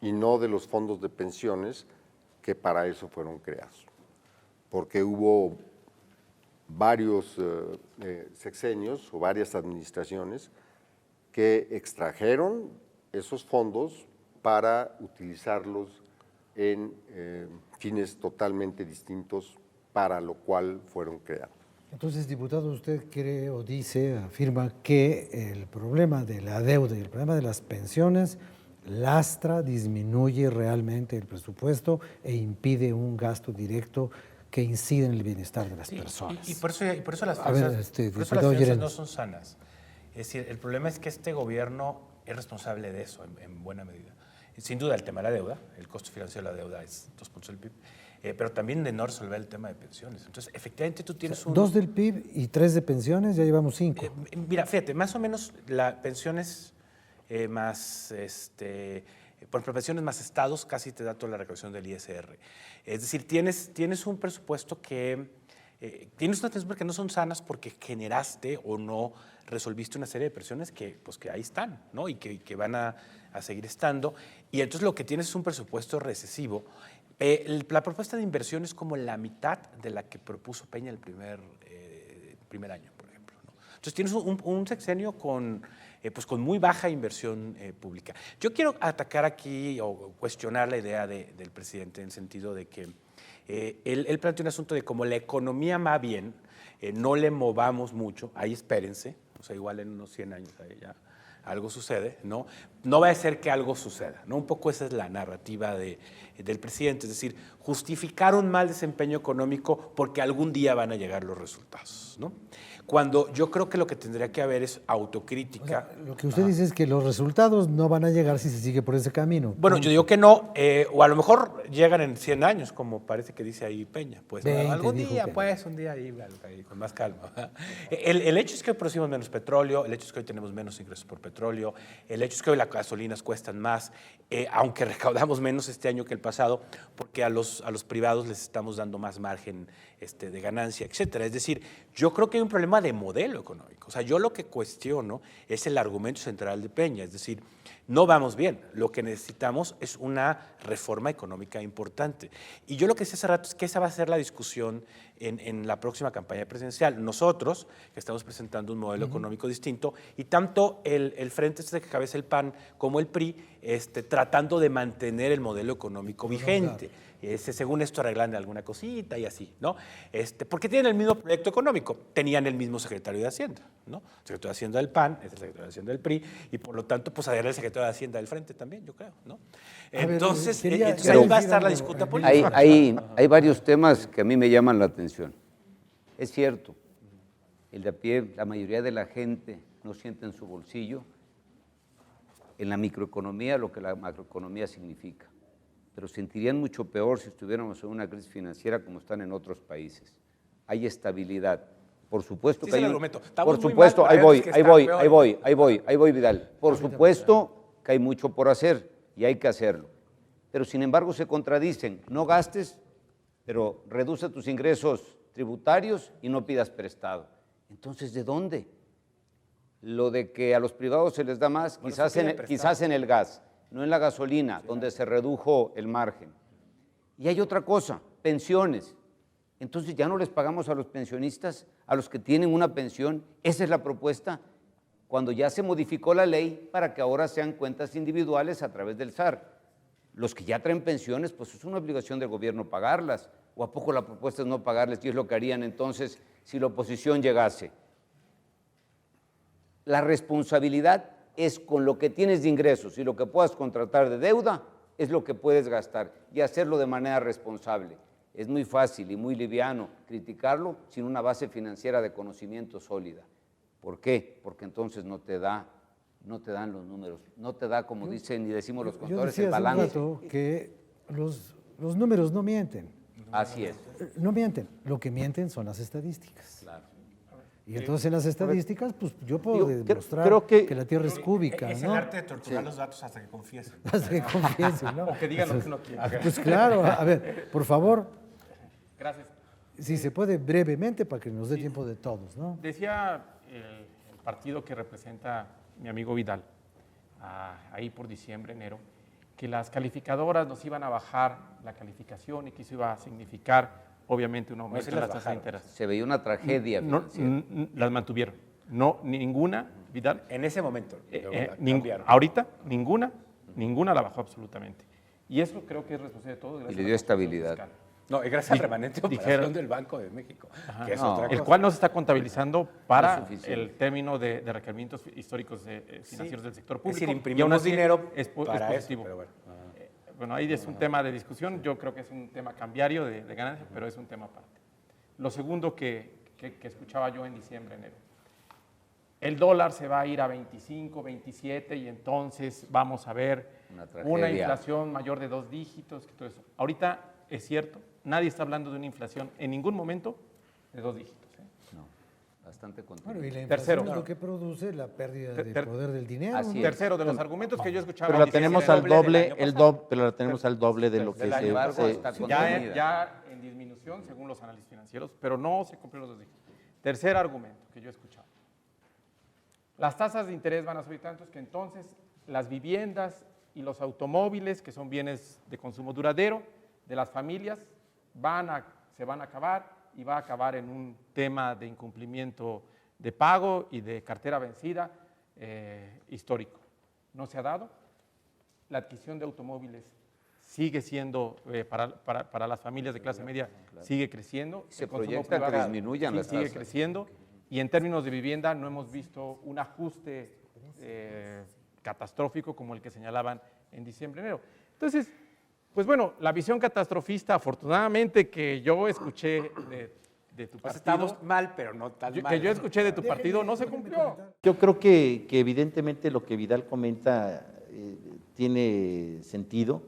Speaker 8: y no de los fondos de pensiones que para eso fueron creados. Porque hubo varios sexenios o varias administraciones que extrajeron esos fondos para utilizarlos en fines totalmente distintos para lo cual fueron creados.
Speaker 1: Entonces, diputado, usted cree o dice, afirma que el problema de la deuda y el problema de las pensiones lastra, disminuye realmente el presupuesto e impide un gasto directo que incide en el bienestar de las personas.
Speaker 9: Y por eso las
Speaker 1: A ver,
Speaker 9: finanzas, por eso
Speaker 1: diputado
Speaker 9: las finanzas
Speaker 1: Llerenos.
Speaker 9: no son sanas. Es decir, el problema es que este gobierno es responsable de eso en buena medida. Sin duda el tema de la deuda, el costo financiero de la deuda es 2 puntos del PIB, pero también de no resolver el tema de pensiones. Entonces, efectivamente tú tienes un...
Speaker 1: 2 del PIB y 3 de pensiones, ya llevamos 5.
Speaker 9: Mira, fíjate, más o menos las pensiones más, por ejemplo, pensiones más estados, casi te da toda la recaudación del ISR. Es decir, tienes un presupuesto que... tienes unas pensiones que no son sanas porque generaste o no resolviste una serie de pensiones que ahí están, ¿no? Y que van a seguir estando. Y entonces lo que tienes es un presupuesto recesivo. La propuesta de inversión es como la mitad de la que propuso Peña el primer año, por ejemplo, ¿no? Entonces tienes un sexenio con muy baja inversión pública. Yo quiero atacar aquí o cuestionar la idea del presidente en el sentido de que él plantea un asunto de como la economía va bien, no le movamos mucho, ahí espérense, o sea, igual en unos 100 años ahí ya algo sucede, ¿no? No va a ser que algo suceda, ¿no? Un poco esa es la narrativa del presidente, es decir, justificar un mal desempeño económico porque algún día van a llegar los resultados, ¿no? Cuando yo creo que lo que tendría que haber es autocrítica.
Speaker 1: O sea, lo que usted dice es que los resultados no van a llegar si se sigue por ese camino.
Speaker 9: Bueno, yo digo que no, o a lo mejor llegan en 100 años, como parece que dice ahí Peña. Pues
Speaker 1: 20,
Speaker 9: algún
Speaker 1: dijo
Speaker 9: día,
Speaker 1: Peña.
Speaker 9: pues, un día ahí, con más calma. El hecho es que hoy producimos menos petróleo, el hecho es que hoy tenemos menos ingresos por petróleo, el hecho es que hoy las gasolinas cuestan más, aunque recaudamos menos este año que el pasado, porque a los privados les estamos dando más margen de ganancia, etcétera. Es decir, yo creo que hay un problema de modelo económico. O sea, yo lo que cuestiono es el argumento central de Peña, es decir, no vamos bien, lo que necesitamos es una reforma económica importante. Y yo lo que decía hace rato es que esa va a ser la discusión en la próxima campaña presidencial. Nosotros, que estamos presentando un modelo económico distinto, y tanto el Frente que cabeza el PAN como el PRI, tratando de mantener el modelo económico vigente. Según esto arreglan alguna cosita y así, ¿no? Porque tienen el mismo proyecto económico, tenían el mismo secretario de Hacienda, ¿no? El secretario de Hacienda del PAN, es el secretario de Hacienda del PRI, y por lo tanto, pues era el secretario de Hacienda del Frente también, yo creo, ¿no? Entonces, ahí va a estar la disputa política.
Speaker 6: Hay varios temas que a mí me llaman la atención. Es cierto, el de a pie, la mayoría de la gente no siente en su bolsillo en la microeconomía lo que la macroeconomía significa, pero sentirían mucho peor si estuviéramos en una crisis financiera como están en otros países. Hay estabilidad. Por supuesto
Speaker 9: Sí,
Speaker 6: que
Speaker 9: es el
Speaker 6: hay...
Speaker 9: argumento. Estamos
Speaker 6: Por
Speaker 9: muy
Speaker 6: supuesto,
Speaker 9: mal,
Speaker 6: ahí
Speaker 9: pero
Speaker 6: voy,
Speaker 9: es que
Speaker 6: ahí
Speaker 9: está
Speaker 6: voy,
Speaker 9: peor.
Speaker 6: ahí voy, Vidal. Por supuesto que hay mucho por hacer y hay que hacerlo. Pero sin embargo se contradicen. No gastes, pero reduce tus ingresos tributarios y no pidas prestado. Entonces, ¿de dónde? Lo de que a los privados se les da más,
Speaker 9: Bueno,
Speaker 6: quizás en el gas, no en la gasolina, donde se redujo el margen. Y hay otra cosa, pensiones. Entonces ya no les pagamos a los pensionistas, a los que tienen una pensión. Esa es la propuesta, cuando ya se modificó la ley para que ahora sean cuentas individuales a través del SAR. Los que ya traen pensiones, pues es una obligación del gobierno pagarlas. ¿O a poco la propuesta es no pagarles? Y es lo que harían entonces si la oposición llegase. La responsabilidad es con lo que tienes de ingresos y lo que puedas contratar de deuda, es lo que puedes gastar y hacerlo de manera responsable. Es muy fácil y muy liviano criticarlo sin una base financiera de conocimiento sólida. ¿Por qué? Porque entonces no te dan los números, no te da, como dicen y decimos los contadores, el balance.
Speaker 1: Yo decía hace un rato que los números no mienten.
Speaker 6: Así es.
Speaker 1: No mienten, lo que mienten son las estadísticas.
Speaker 6: Claro.
Speaker 1: Y entonces en las estadísticas, pues yo puedo
Speaker 2: Digo,
Speaker 1: demostrar
Speaker 2: creo que-
Speaker 1: la Tierra es cúbica,
Speaker 9: Es
Speaker 1: ¿no?
Speaker 9: el arte de torturar los datos hasta que confiesen.
Speaker 1: Hasta que confiesen, ¿no?
Speaker 4: O que digan lo que uno quiere.
Speaker 1: Pues claro, a ver, por favor,
Speaker 4: Gracias.
Speaker 1: si se puede brevemente para que nos dé tiempo de todos, ¿no?
Speaker 4: Decía el partido que representa mi amigo Vidal, ahí por diciembre, enero, que las calificadoras nos iban a bajar la calificación y que eso iba a significar, obviamente, un aumento
Speaker 9: sí
Speaker 4: en
Speaker 9: las
Speaker 4: las tasas de
Speaker 9: bajaron.
Speaker 4: interés.
Speaker 6: Se veía una tragedia
Speaker 4: No,
Speaker 6: financiera.
Speaker 4: las mantuvieron. No, ninguna, Vidal.
Speaker 9: En ese momento. luego la cambiaron.
Speaker 4: Ahorita, ninguna la bajó absolutamente. Y eso creo que es responsabilidad de todos.
Speaker 6: Y le dio estabilidad.
Speaker 9: No, y gracias al remanente de operación
Speaker 4: dijeron-
Speaker 9: del Banco de México, que es
Speaker 6: No.
Speaker 9: otra cosa.
Speaker 4: El cual no se está contabilizando para
Speaker 6: No es suficiente.
Speaker 4: el término de requerimientos históricos financieros del sector público.
Speaker 9: Es decir,
Speaker 4: y aún
Speaker 9: imprimimos
Speaker 4: así
Speaker 9: dinero
Speaker 4: es
Speaker 9: para eso,
Speaker 4: positivo.
Speaker 9: pero bueno.
Speaker 4: Bueno, ahí es un tema de discusión, yo creo que es un tema cambiario de ganancia, pero es un tema aparte. Lo segundo que escuchaba yo en diciembre, enero, el dólar se va a ir a 25, 27 y entonces vamos a ver
Speaker 6: Una tragedia.
Speaker 4: una inflación mayor de 2 dígitos, que todo eso. Ahorita es cierto, nadie está hablando de una inflación en ningún momento de 2 dígitos.
Speaker 6: No, bastante
Speaker 1: Bueno, y
Speaker 6: contenido.
Speaker 1: la inflación
Speaker 4: Tercero.
Speaker 1: es lo que produce la pérdida de
Speaker 4: Ter-
Speaker 1: poder del dinero.
Speaker 6: Así
Speaker 1: ¿no?
Speaker 6: es.
Speaker 4: Tercero, de los argumentos que yo escuchaba.
Speaker 2: Pero la
Speaker 4: en diciembre,
Speaker 2: tenemos
Speaker 9: el
Speaker 2: al
Speaker 9: doble del
Speaker 2: doble,
Speaker 9: año
Speaker 2: pero la tenemos al doble de lo que
Speaker 6: Sin embargo,
Speaker 2: se...
Speaker 6: está
Speaker 4: ya,
Speaker 6: contenida.
Speaker 4: ya en disminución según los análisis financieros, pero no se cumplieron los 2 dígitos. Tercer argumento que yo he escuchado. Las tasas de interés van a subir tantos que entonces las viviendas y los automóviles, que son bienes de consumo duradero de las familias, se van a acabar y va a acabar en un tema de incumplimiento de pago y de cartera vencida histórico. No se ha dado. La adquisición de automóviles sigue siendo, para las familias de clase media, sigue creciendo.
Speaker 6: Se
Speaker 4: El consumo
Speaker 6: proyecta que
Speaker 4: privado
Speaker 6: disminuyan las
Speaker 4: sigue
Speaker 6: tasas.
Speaker 4: creciendo. Y en términos de vivienda no hemos visto un ajuste catastrófico como el que señalaban en diciembre, enero. Entonces, pues bueno, la visión catastrofista, afortunadamente, que yo escuché de tu
Speaker 9: Pues
Speaker 4: partido,
Speaker 9: estamos mal, pero no tan mal.
Speaker 4: que yo escuché de tu partido, no se cumplió.
Speaker 2: Yo creo que evidentemente lo que Vidal comenta tiene sentido.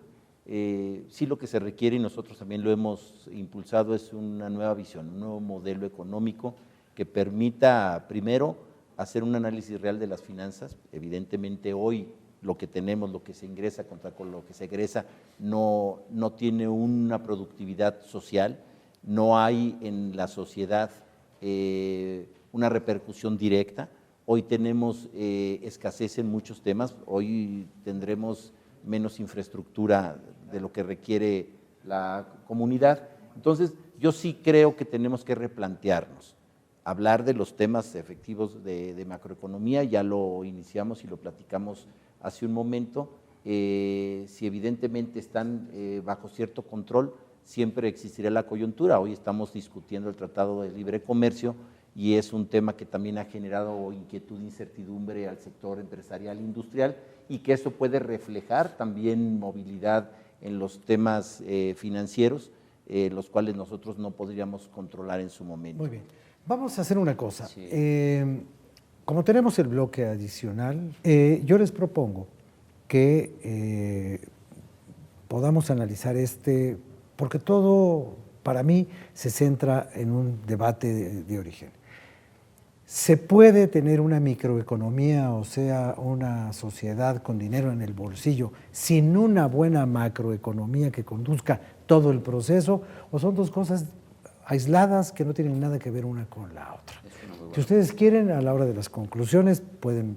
Speaker 2: Sí, lo que se requiere, y nosotros también lo hemos impulsado, es una nueva visión, un nuevo modelo económico que permita, primero, hacer un análisis real de las finanzas. Evidentemente hoy lo que tenemos, lo que se ingresa contra con lo que se egresa, no tiene una productividad social, no hay en la sociedad una repercusión directa. Hoy tenemos escasez en muchos temas, hoy tendremos menos infraestructura de lo que requiere la comunidad. Entonces, yo sí creo que tenemos que replantearnos, hablar de los temas efectivos de macroeconomía, ya lo iniciamos y lo platicamos hace un momento. Si evidentemente están bajo cierto control, siempre existirá la coyuntura. Hoy estamos discutiendo el Tratado de Libre Comercio y es un tema que también ha generado inquietud e incertidumbre al sector empresarial e industrial, y que eso puede reflejar también movilidad en los temas financieros, los cuales nosotros no podríamos controlar en su momento.
Speaker 1: Muy bien. Vamos a hacer una cosa.
Speaker 2: Sí.
Speaker 1: Como tenemos el bloque adicional, yo les propongo que podamos analizar porque todo para mí se centra en un debate de origen. ¿Se puede tener una microeconomía, o sea, una sociedad con dinero en el bolsillo, sin una buena macroeconomía que conduzca todo el proceso? ¿O son dos cosas aisladas que no tienen nada que ver una con la otra? Si ustedes quieren, a la hora de las conclusiones, pueden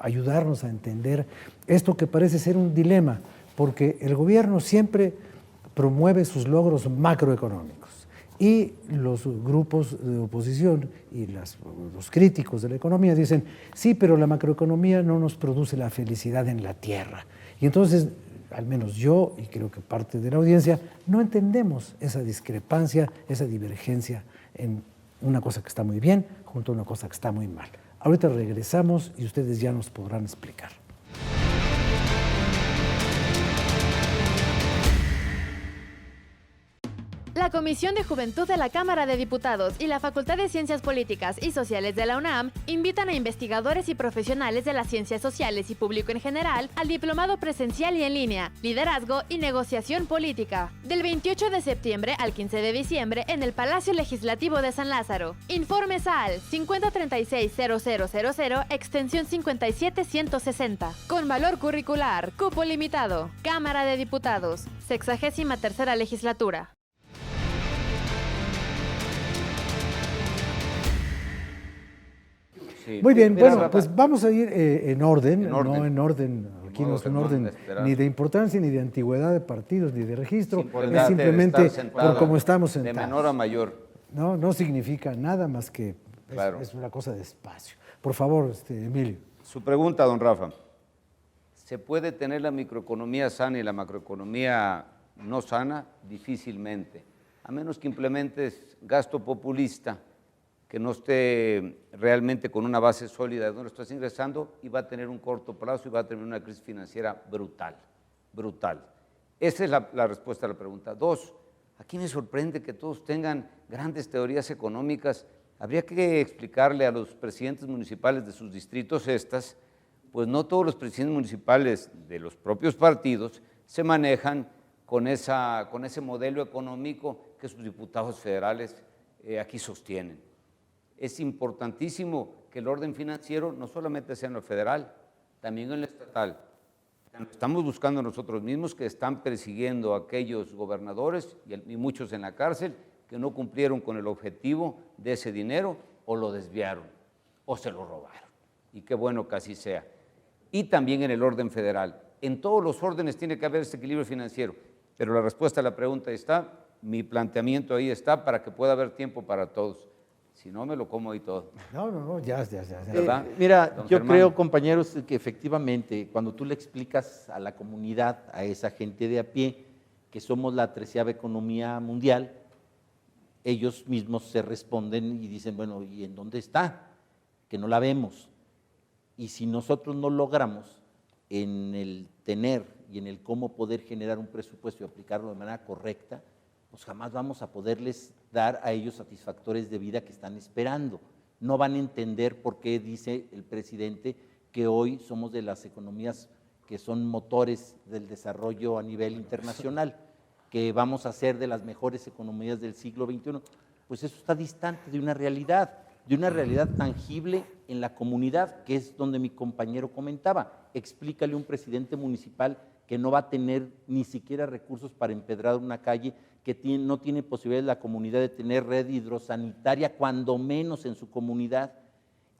Speaker 1: ayudarnos a entender esto que parece ser un dilema, porque el gobierno siempre promueve sus logros macroeconómicos y los grupos de oposición y los críticos de la economía dicen, sí, pero la macroeconomía no nos produce la felicidad en la tierra. Y entonces, al menos yo, y creo que parte de la audiencia, no entendemos esa discrepancia, esa divergencia en una cosa que está muy bien junto a una cosa que está muy mal. Ahorita regresamos y ustedes ya nos podrán explicar.
Speaker 5: La Comisión de Juventud de la Cámara de Diputados y la Facultad de Ciencias Políticas y Sociales de la UNAM invitan a investigadores y profesionales de las ciencias sociales y público en general al diplomado presencial y en línea, Liderazgo y Negociación Política, del 28 de septiembre al 15 de diciembre en el Palacio Legislativo de San Lázaro. Informes al 5036-0000, extensión 57160. Con valor curricular, cupo limitado. Cámara de Diputados, 63ª Legislatura.
Speaker 6: Sí.
Speaker 1: Muy bien,
Speaker 6: Mira,
Speaker 1: bueno,
Speaker 6: Rafa,
Speaker 1: pues vamos a ir en orden,
Speaker 6: En orden.
Speaker 1: no en orden, aquí
Speaker 6: modo
Speaker 1: no es un
Speaker 6: que
Speaker 1: orden
Speaker 6: manda esperar.
Speaker 1: ni de importancia, ni de antigüedad de partidos, ni de registro,
Speaker 6: por
Speaker 1: es
Speaker 6: el arte de
Speaker 1: simplemente
Speaker 6: estar sentado
Speaker 1: por cómo estamos
Speaker 6: de
Speaker 1: sentados.
Speaker 6: menor a mayor.
Speaker 1: No significa nada más que
Speaker 6: Claro.
Speaker 1: es una cosa de espacio. Por favor, Emilio.
Speaker 6: Su pregunta, don Rafa. ¿Se puede tener la microeconomía sana y la macroeconomía no sana? Difícilmente, a menos que implementes gasto populista que no esté realmente con una base sólida de donde estás ingresando, y va a tener un corto plazo y va a tener una crisis financiera brutal, brutal. Esa es la respuesta a la pregunta. Dos, aquí me sorprende que todos tengan grandes teorías económicas. Habría que explicarle a los presidentes municipales de sus distritos estas, pues no todos los presidentes municipales de los propios partidos se manejan con ese modelo económico que sus diputados federales aquí sostienen. Es importantísimo que el orden financiero no solamente sea en lo federal, también en lo estatal. Estamos buscando nosotros mismos, que están persiguiendo a aquellos gobernadores y muchos en la cárcel que no cumplieron con el objetivo de ese dinero, o lo desviaron o se lo robaron. Y qué bueno que así sea. Y también en el orden federal. En todos los órdenes tiene que haber este equilibrio financiero, pero la respuesta a la pregunta está, mi planteamiento ahí está, para que pueda haber tiempo para todos. Si no, me lo como ahí todo.
Speaker 1: No, ya.
Speaker 6: ¿Verdad?
Speaker 2: Mira,
Speaker 6: Don
Speaker 2: yo
Speaker 6: Germán.
Speaker 2: creo, compañeros, que efectivamente cuando tú le explicas a la comunidad, a esa gente de a pie, que somos la 13ª economía mundial, ellos mismos se responden y dicen, bueno, ¿y en dónde está? Que no la vemos. Y si nosotros no logramos en el tener y en el cómo poder generar un presupuesto y aplicarlo de manera correcta, pues jamás vamos a poderles dar a ellos satisfactores de vida que están esperando. No van a entender por qué dice el presidente que hoy somos de las economías que son motores del desarrollo a nivel internacional, que vamos a ser de las mejores economías del siglo XXI. Pues eso está distante de una realidad tangible en la comunidad, que es donde mi compañero comentaba. Explícale a un presidente municipal que no va a tener ni siquiera recursos para empedrar una calle, que no tiene posibilidad la comunidad de tener red hidrosanitaria, cuando menos en su comunidad,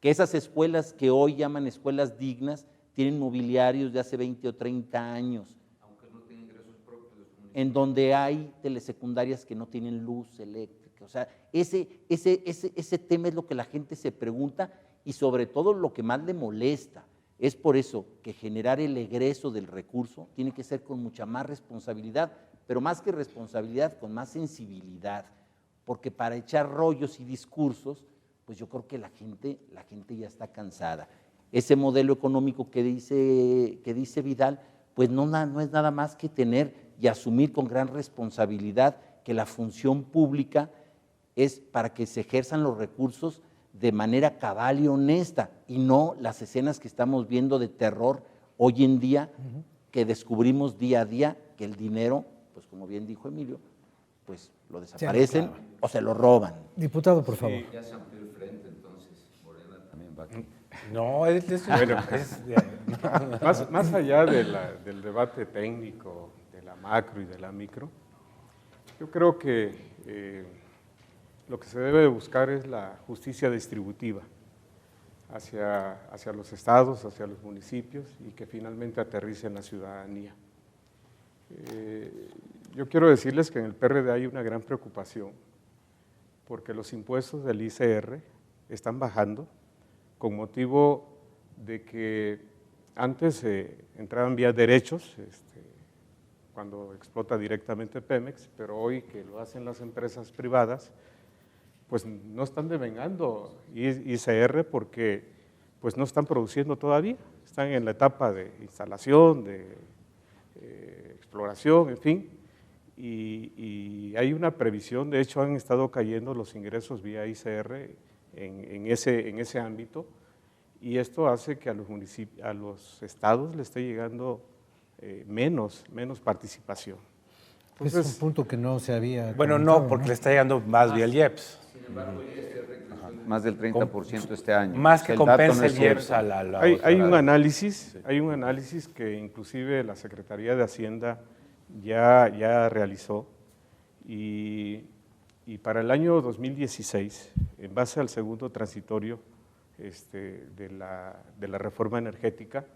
Speaker 2: que esas escuelas que hoy llaman escuelas dignas tienen mobiliarios de hace 20 o 30 años, aunque no tienen ingresos propios, en donde hay telesecundarias que no tienen luz eléctrica. O sea, ese tema es lo que la gente se pregunta, y sobre todo lo que más le molesta. Es por eso que generar el egreso del recurso tiene que ser con mucha más responsabilidad, pero más que responsabilidad, con más sensibilidad, porque para echar rollos y discursos, pues yo creo que la gente ya está cansada. Ese modelo económico que dice Vidal, pues no es nada más que tener y asumir con gran responsabilidad que la función pública es para que se ejerzan los recursos de manera cabal y honesta, y no las escenas que estamos viendo de terror hoy en día, que descubrimos día a día que el dinero, pues como bien dijo Emilio, pues lo desaparecen o se lo roban.
Speaker 1: Diputado, por favor.
Speaker 6: Ya se amplió el frente, entonces Morena también va aquí.
Speaker 9: No,
Speaker 3: Bueno, más allá del debate técnico, de la macro y de la micro, yo creo que lo que se debe de buscar es la justicia distributiva hacia los estados, hacia los municipios, y que finalmente aterrice en la ciudadanía. Yo quiero decirles que en el PRD hay una gran preocupación, porque los impuestos del ICR están bajando con motivo de que antes entraban vía derechos, cuando explota directamente Pemex, pero hoy que lo hacen las empresas privadas, pues no están devengando ICR porque pues no están produciendo todavía, están en la etapa de instalación, de exploración, en fin, y hay una previsión, de hecho han estado cayendo los ingresos vía ICR en ese ámbito, y esto hace que a los estados le esté llegando menos participación.
Speaker 1: Es un punto que no se había
Speaker 9: Bueno,
Speaker 1: comentado,
Speaker 9: no, porque le está llegando más vía el IEPS.
Speaker 6: Más del 30% este año.
Speaker 9: Más que
Speaker 6: El dato
Speaker 9: compensa
Speaker 6: no es
Speaker 9: el IEPS
Speaker 6: cierto.
Speaker 9: a la
Speaker 3: Hay
Speaker 9: otra.
Speaker 3: un análisis que inclusive la Secretaría de Hacienda ya realizó, y para el año 2016, en base al segundo transitorio de la reforma energética,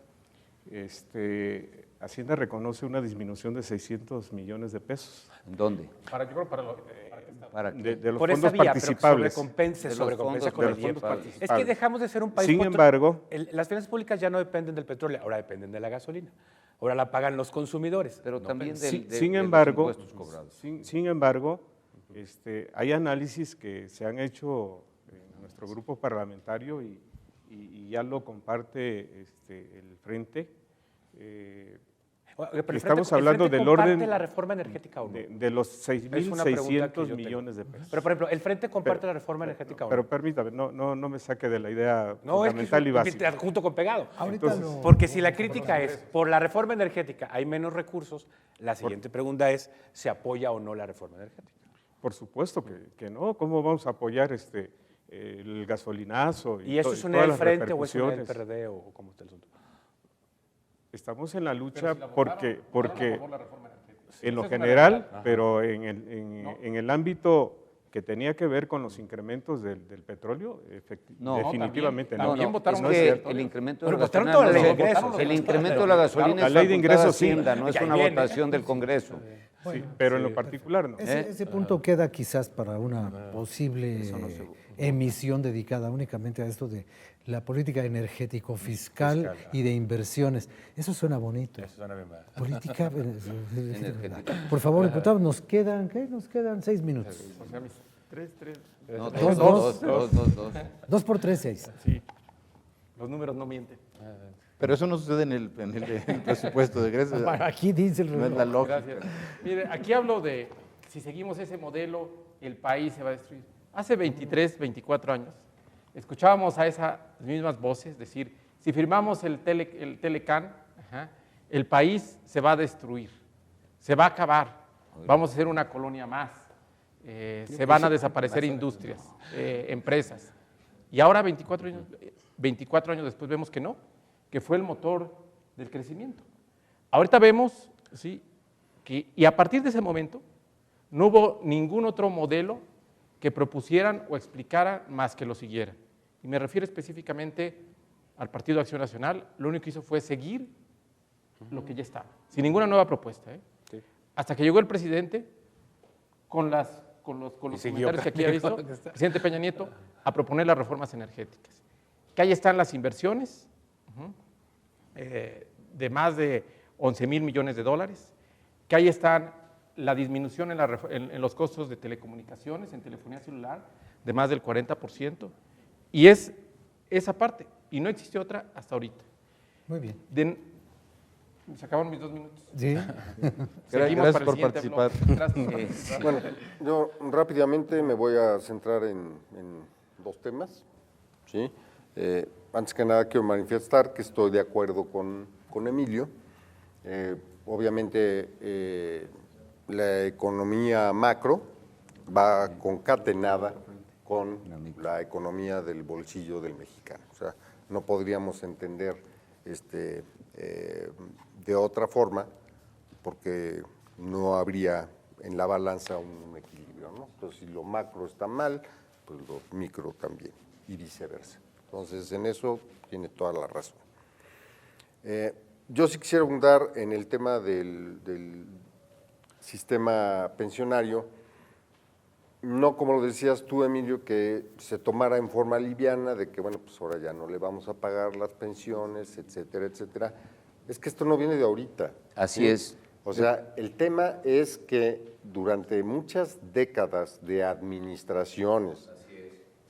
Speaker 3: Hacienda reconoce una disminución de 600 millones de pesos
Speaker 6: ¿En dónde?
Speaker 3: de los
Speaker 9: Por esa
Speaker 3: fondos
Speaker 9: vía,
Speaker 3: participables.
Speaker 9: pero que
Speaker 6: De los
Speaker 9: sobrecompensa
Speaker 6: fondos
Speaker 9: con el
Speaker 6: participables.
Speaker 9: IEPS. Es que dejamos de ser un país...
Speaker 3: Sin embargo,
Speaker 9: las finanzas públicas ya no dependen del petróleo, ahora dependen de la gasolina. Ahora la pagan los consumidores.
Speaker 6: Pero
Speaker 9: no
Speaker 6: también
Speaker 9: dependen.
Speaker 6: de
Speaker 3: sin
Speaker 6: los
Speaker 3: embargo,
Speaker 6: impuestos cobrados.
Speaker 3: sin embargo, hay análisis que se han hecho en nuestro grupo parlamentario y ya lo comparte el Frente.
Speaker 9: Pero el Frente-
Speaker 3: Estamos
Speaker 9: el
Speaker 3: hablando
Speaker 9: Frente
Speaker 3: del
Speaker 9: comparte
Speaker 3: orden
Speaker 9: la reforma energética o no.
Speaker 3: de los
Speaker 9: Es una pregunta que yo
Speaker 3: 6.600
Speaker 9: tengo.
Speaker 3: millones de pesos.
Speaker 9: Pero, por ejemplo, ¿el Frente comparte la reforma energética o no?
Speaker 3: Pero permítame, no me saque de la idea
Speaker 9: No, es que
Speaker 3: fundamental y
Speaker 9: es
Speaker 3: básica.
Speaker 9: junto con pegado.
Speaker 1: Ahorita
Speaker 3: Entonces,
Speaker 9: Porque si la crítica es por la reforma energética hay menos recursos, la siguiente pregunta es, ¿se apoya o no la reforma energética?
Speaker 3: Por supuesto que no. ¿Cómo vamos a apoyar el gasolinazo?
Speaker 9: ¿Y eso
Speaker 3: to-
Speaker 9: es un
Speaker 3: todas
Speaker 9: del
Speaker 3: las
Speaker 9: Frente o es un del
Speaker 3: repercusiones?
Speaker 9: PRD o cómo está el asunto?
Speaker 3: Estamos en la lucha porque en lo general, pero en el ámbito que tenía que ver con los incrementos del petróleo,
Speaker 6: No,
Speaker 3: definitivamente no.
Speaker 4: también votaron
Speaker 6: es
Speaker 3: no es
Speaker 6: que
Speaker 3: cierto.
Speaker 6: el incremento de
Speaker 9: Pero
Speaker 6: la
Speaker 9: votaron
Speaker 6: gasolina,
Speaker 9: toda la ley de
Speaker 6: no,
Speaker 9: ingresos.
Speaker 6: el incremento de la gasolina
Speaker 3: La
Speaker 6: es
Speaker 3: ley de
Speaker 6: facultad
Speaker 3: ingresos sí.
Speaker 6: Hacienda, no es
Speaker 9: Y ahí
Speaker 6: una
Speaker 9: viene.
Speaker 6: votación del Congreso.
Speaker 3: Sí, pero en lo particular no.
Speaker 1: Ese punto queda quizás para una posible emisión dedicada únicamente a esto de la política energético-fiscal y de inversiones. Eso suena bonito.
Speaker 9: Eso suena bien mal.
Speaker 1: Política energética. Por favor, diputados, nos quedan 6 minutos.
Speaker 6: No,
Speaker 1: Dos.
Speaker 6: dos.
Speaker 1: 2 por 3, 6.
Speaker 4: Los números no mienten.
Speaker 10: Pero eso no sucede en el presupuesto de egresos.
Speaker 1: Aquí dice el
Speaker 10: No es la lógica.
Speaker 4: Gracias. Mire, aquí hablo de si seguimos ese modelo, el país se va a destruir. Hace 23, 24 años, escuchábamos a esas mismas voces decir, si firmamos el Telecán, el país se va a destruir, se va a acabar, vamos a ser una colonia más, se van a desaparecer industrias, empresas. Y ahora, 24 años después, vemos que no, que fue el motor del crecimiento. Ahorita vemos, ¿sí?, y a partir de ese momento, no hubo ningún otro modelo que propusieran o explicaran más que lo siguieran. Y me refiero específicamente al Partido de Acción Nacional, lo único que hizo fue seguir lo que ya estaba, sin ninguna nueva propuesta. Sí. Hasta que llegó el presidente con los comentarios que aquí ha visto, el presidente Peña Nieto, a proponer las reformas energéticas. Que ahí están las inversiones de más de 11,000 millones de dólares, que ahí están la disminución en los costos de telecomunicaciones, en telefonía celular, de más del 40%, y es esa parte, y no existe otra hasta ahorita.
Speaker 1: Muy bien.
Speaker 4: Se acabaron mis 2 minutos.
Speaker 1: Sí.
Speaker 4: Seguimos
Speaker 10: Gracias
Speaker 4: para el
Speaker 10: por
Speaker 4: siguiente
Speaker 10: participar.
Speaker 4: bloque. Gracias por participar.
Speaker 8: Bueno, yo rápidamente me voy a centrar en 2 temas. ¿Sí? Antes que nada quiero manifestar que estoy de acuerdo con Emilio. Obviamente la economía macro va concatenada con la economía del bolsillo del mexicano. O sea, no podríamos entender de otra forma porque no habría en la balanza un equilibrio, ¿no? Entonces, si lo macro está mal, pues lo micro también y viceversa. Entonces, en eso tiene toda la razón. Yo sí quisiera abundar en el tema del sistema pensionario, no como lo decías tú, Emilio, que se tomara en forma liviana de que, bueno, pues ahora ya no le vamos a pagar las pensiones, etcétera, etcétera. Es que esto no viene de ahorita.
Speaker 6: Así es.
Speaker 8: O sea, el tema es que durante muchas décadas de administraciones,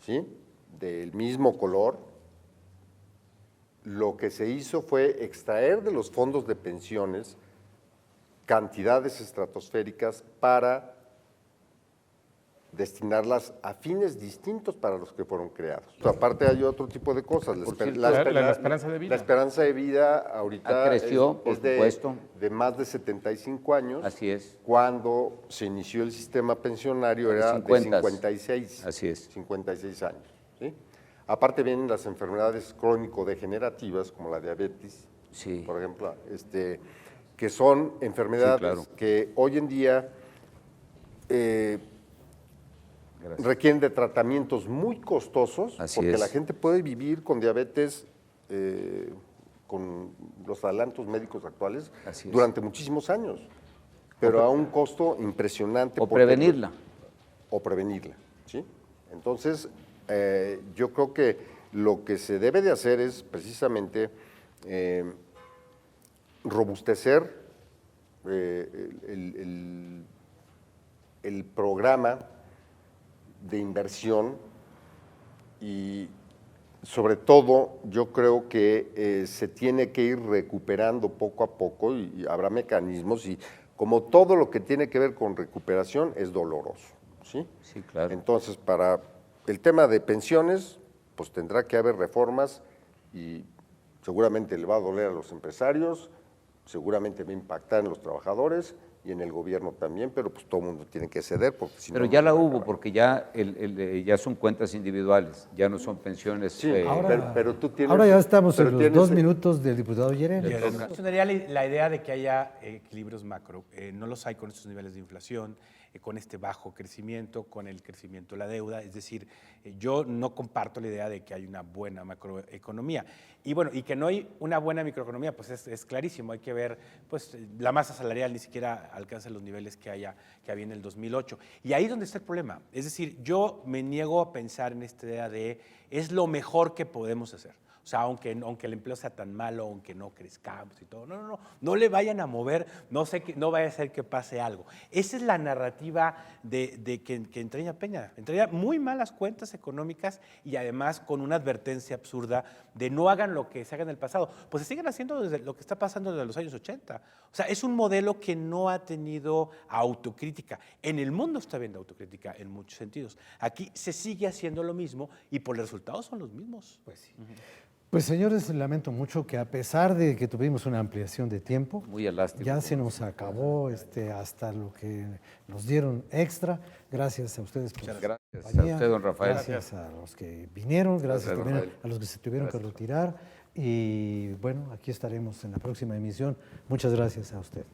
Speaker 8: ¿sí?, del mismo color, lo que se hizo fue extraer de los fondos de pensiones cantidades estratosféricas para destinarlas a fines distintos para los que fueron creados. Aparte hay otro tipo de cosas.
Speaker 4: la esperanza de vida.
Speaker 8: La esperanza de vida ahorita
Speaker 6: creció, por
Speaker 8: es
Speaker 6: supuesto.
Speaker 8: de más de 75 años.
Speaker 6: Así es.
Speaker 8: Cuando se inició el sistema pensionario era de 56.
Speaker 6: Así es.
Speaker 8: 56 años. ¿Sí? Aparte vienen las enfermedades crónico-degenerativas, como la diabetes,
Speaker 6: Sí.
Speaker 8: por ejemplo, que son enfermedades
Speaker 6: Sí, claro.
Speaker 8: que hoy en día requieren de tratamientos muy costosos,
Speaker 6: Así
Speaker 8: porque
Speaker 6: es.
Speaker 8: la gente puede vivir con diabetes, con los adelantos médicos actuales,
Speaker 6: Así es.
Speaker 8: durante muchísimos años, pero a un costo impresionante.
Speaker 6: O
Speaker 8: porque-
Speaker 6: prevenirla.
Speaker 8: O prevenirla, ¿sí? Entonces, yo creo que lo que se debe de hacer es precisamente robustecer el programa de inversión y sobre todo yo creo que se tiene que ir recuperando poco a poco y habrá mecanismos y como todo lo que tiene que ver con recuperación es doloroso, ¿sí?
Speaker 6: Sí, claro.
Speaker 8: Entonces, para el tema de pensiones, pues tendrá que haber reformas y seguramente le va a doler a los empresarios, seguramente va a impactar en los trabajadores y en el gobierno también, pero pues todo el mundo tiene que ceder porque si
Speaker 6: Pero
Speaker 8: no,
Speaker 6: ya
Speaker 8: no
Speaker 6: la
Speaker 8: se va a
Speaker 6: hubo,
Speaker 8: acabar.
Speaker 6: porque ya, ya son cuentas individuales, ya no son pensiones.
Speaker 8: Sí,
Speaker 1: Ahora-
Speaker 8: pero tú tienes...
Speaker 1: Ahora ya estamos en
Speaker 8: pero
Speaker 1: los
Speaker 8: tienes-
Speaker 1: 2 minutos del diputado Llerena.
Speaker 9: Funcionaría la idea de que haya equilibrios macro. No los hay con estos niveles de inflación, con este bajo crecimiento, con el crecimiento de la deuda. Es decir, yo no comparto la idea de que hay una buena macroeconomía. Y bueno, y que no hay una buena microeconomía, pues es clarísimo. Hay que ver, pues la masa salarial ni siquiera alcanza los niveles que había en el 2008. Y ahí es donde está el problema. Es decir, yo me niego a pensar en esta idea de es lo mejor que podemos hacer. O sea, aunque el empleo sea tan malo, aunque no crezcamos y todo, no le vayan a mover, no vaya a ser que pase algo. Esa es la narrativa de que entraña Peña. Entraña muy malas cuentas económicas y además con una advertencia absurda de no hagan lo que se haga en el pasado. Pues se siguen haciendo desde lo que está pasando desde los años 80. O sea, es un modelo que no ha tenido autocrítica. En el mundo está habiendo autocrítica en muchos sentidos. Aquí se sigue haciendo lo mismo y por los resultados son los mismos. Pues sí.
Speaker 1: Pues señores, lamento mucho que a pesar de que tuvimos una ampliación de tiempo,
Speaker 6: Muy elástico.
Speaker 1: ya se nos acabó hasta lo que nos dieron extra. Gracias a ustedes por su
Speaker 6: Gracias
Speaker 1: compañía.
Speaker 6: a usted, don Rafael.
Speaker 1: Gracias a los que vinieron, gracias también
Speaker 8: Rafael.
Speaker 1: a los que se tuvieron que retirar. Y bueno, aquí estaremos en la próxima emisión. Muchas gracias a usted.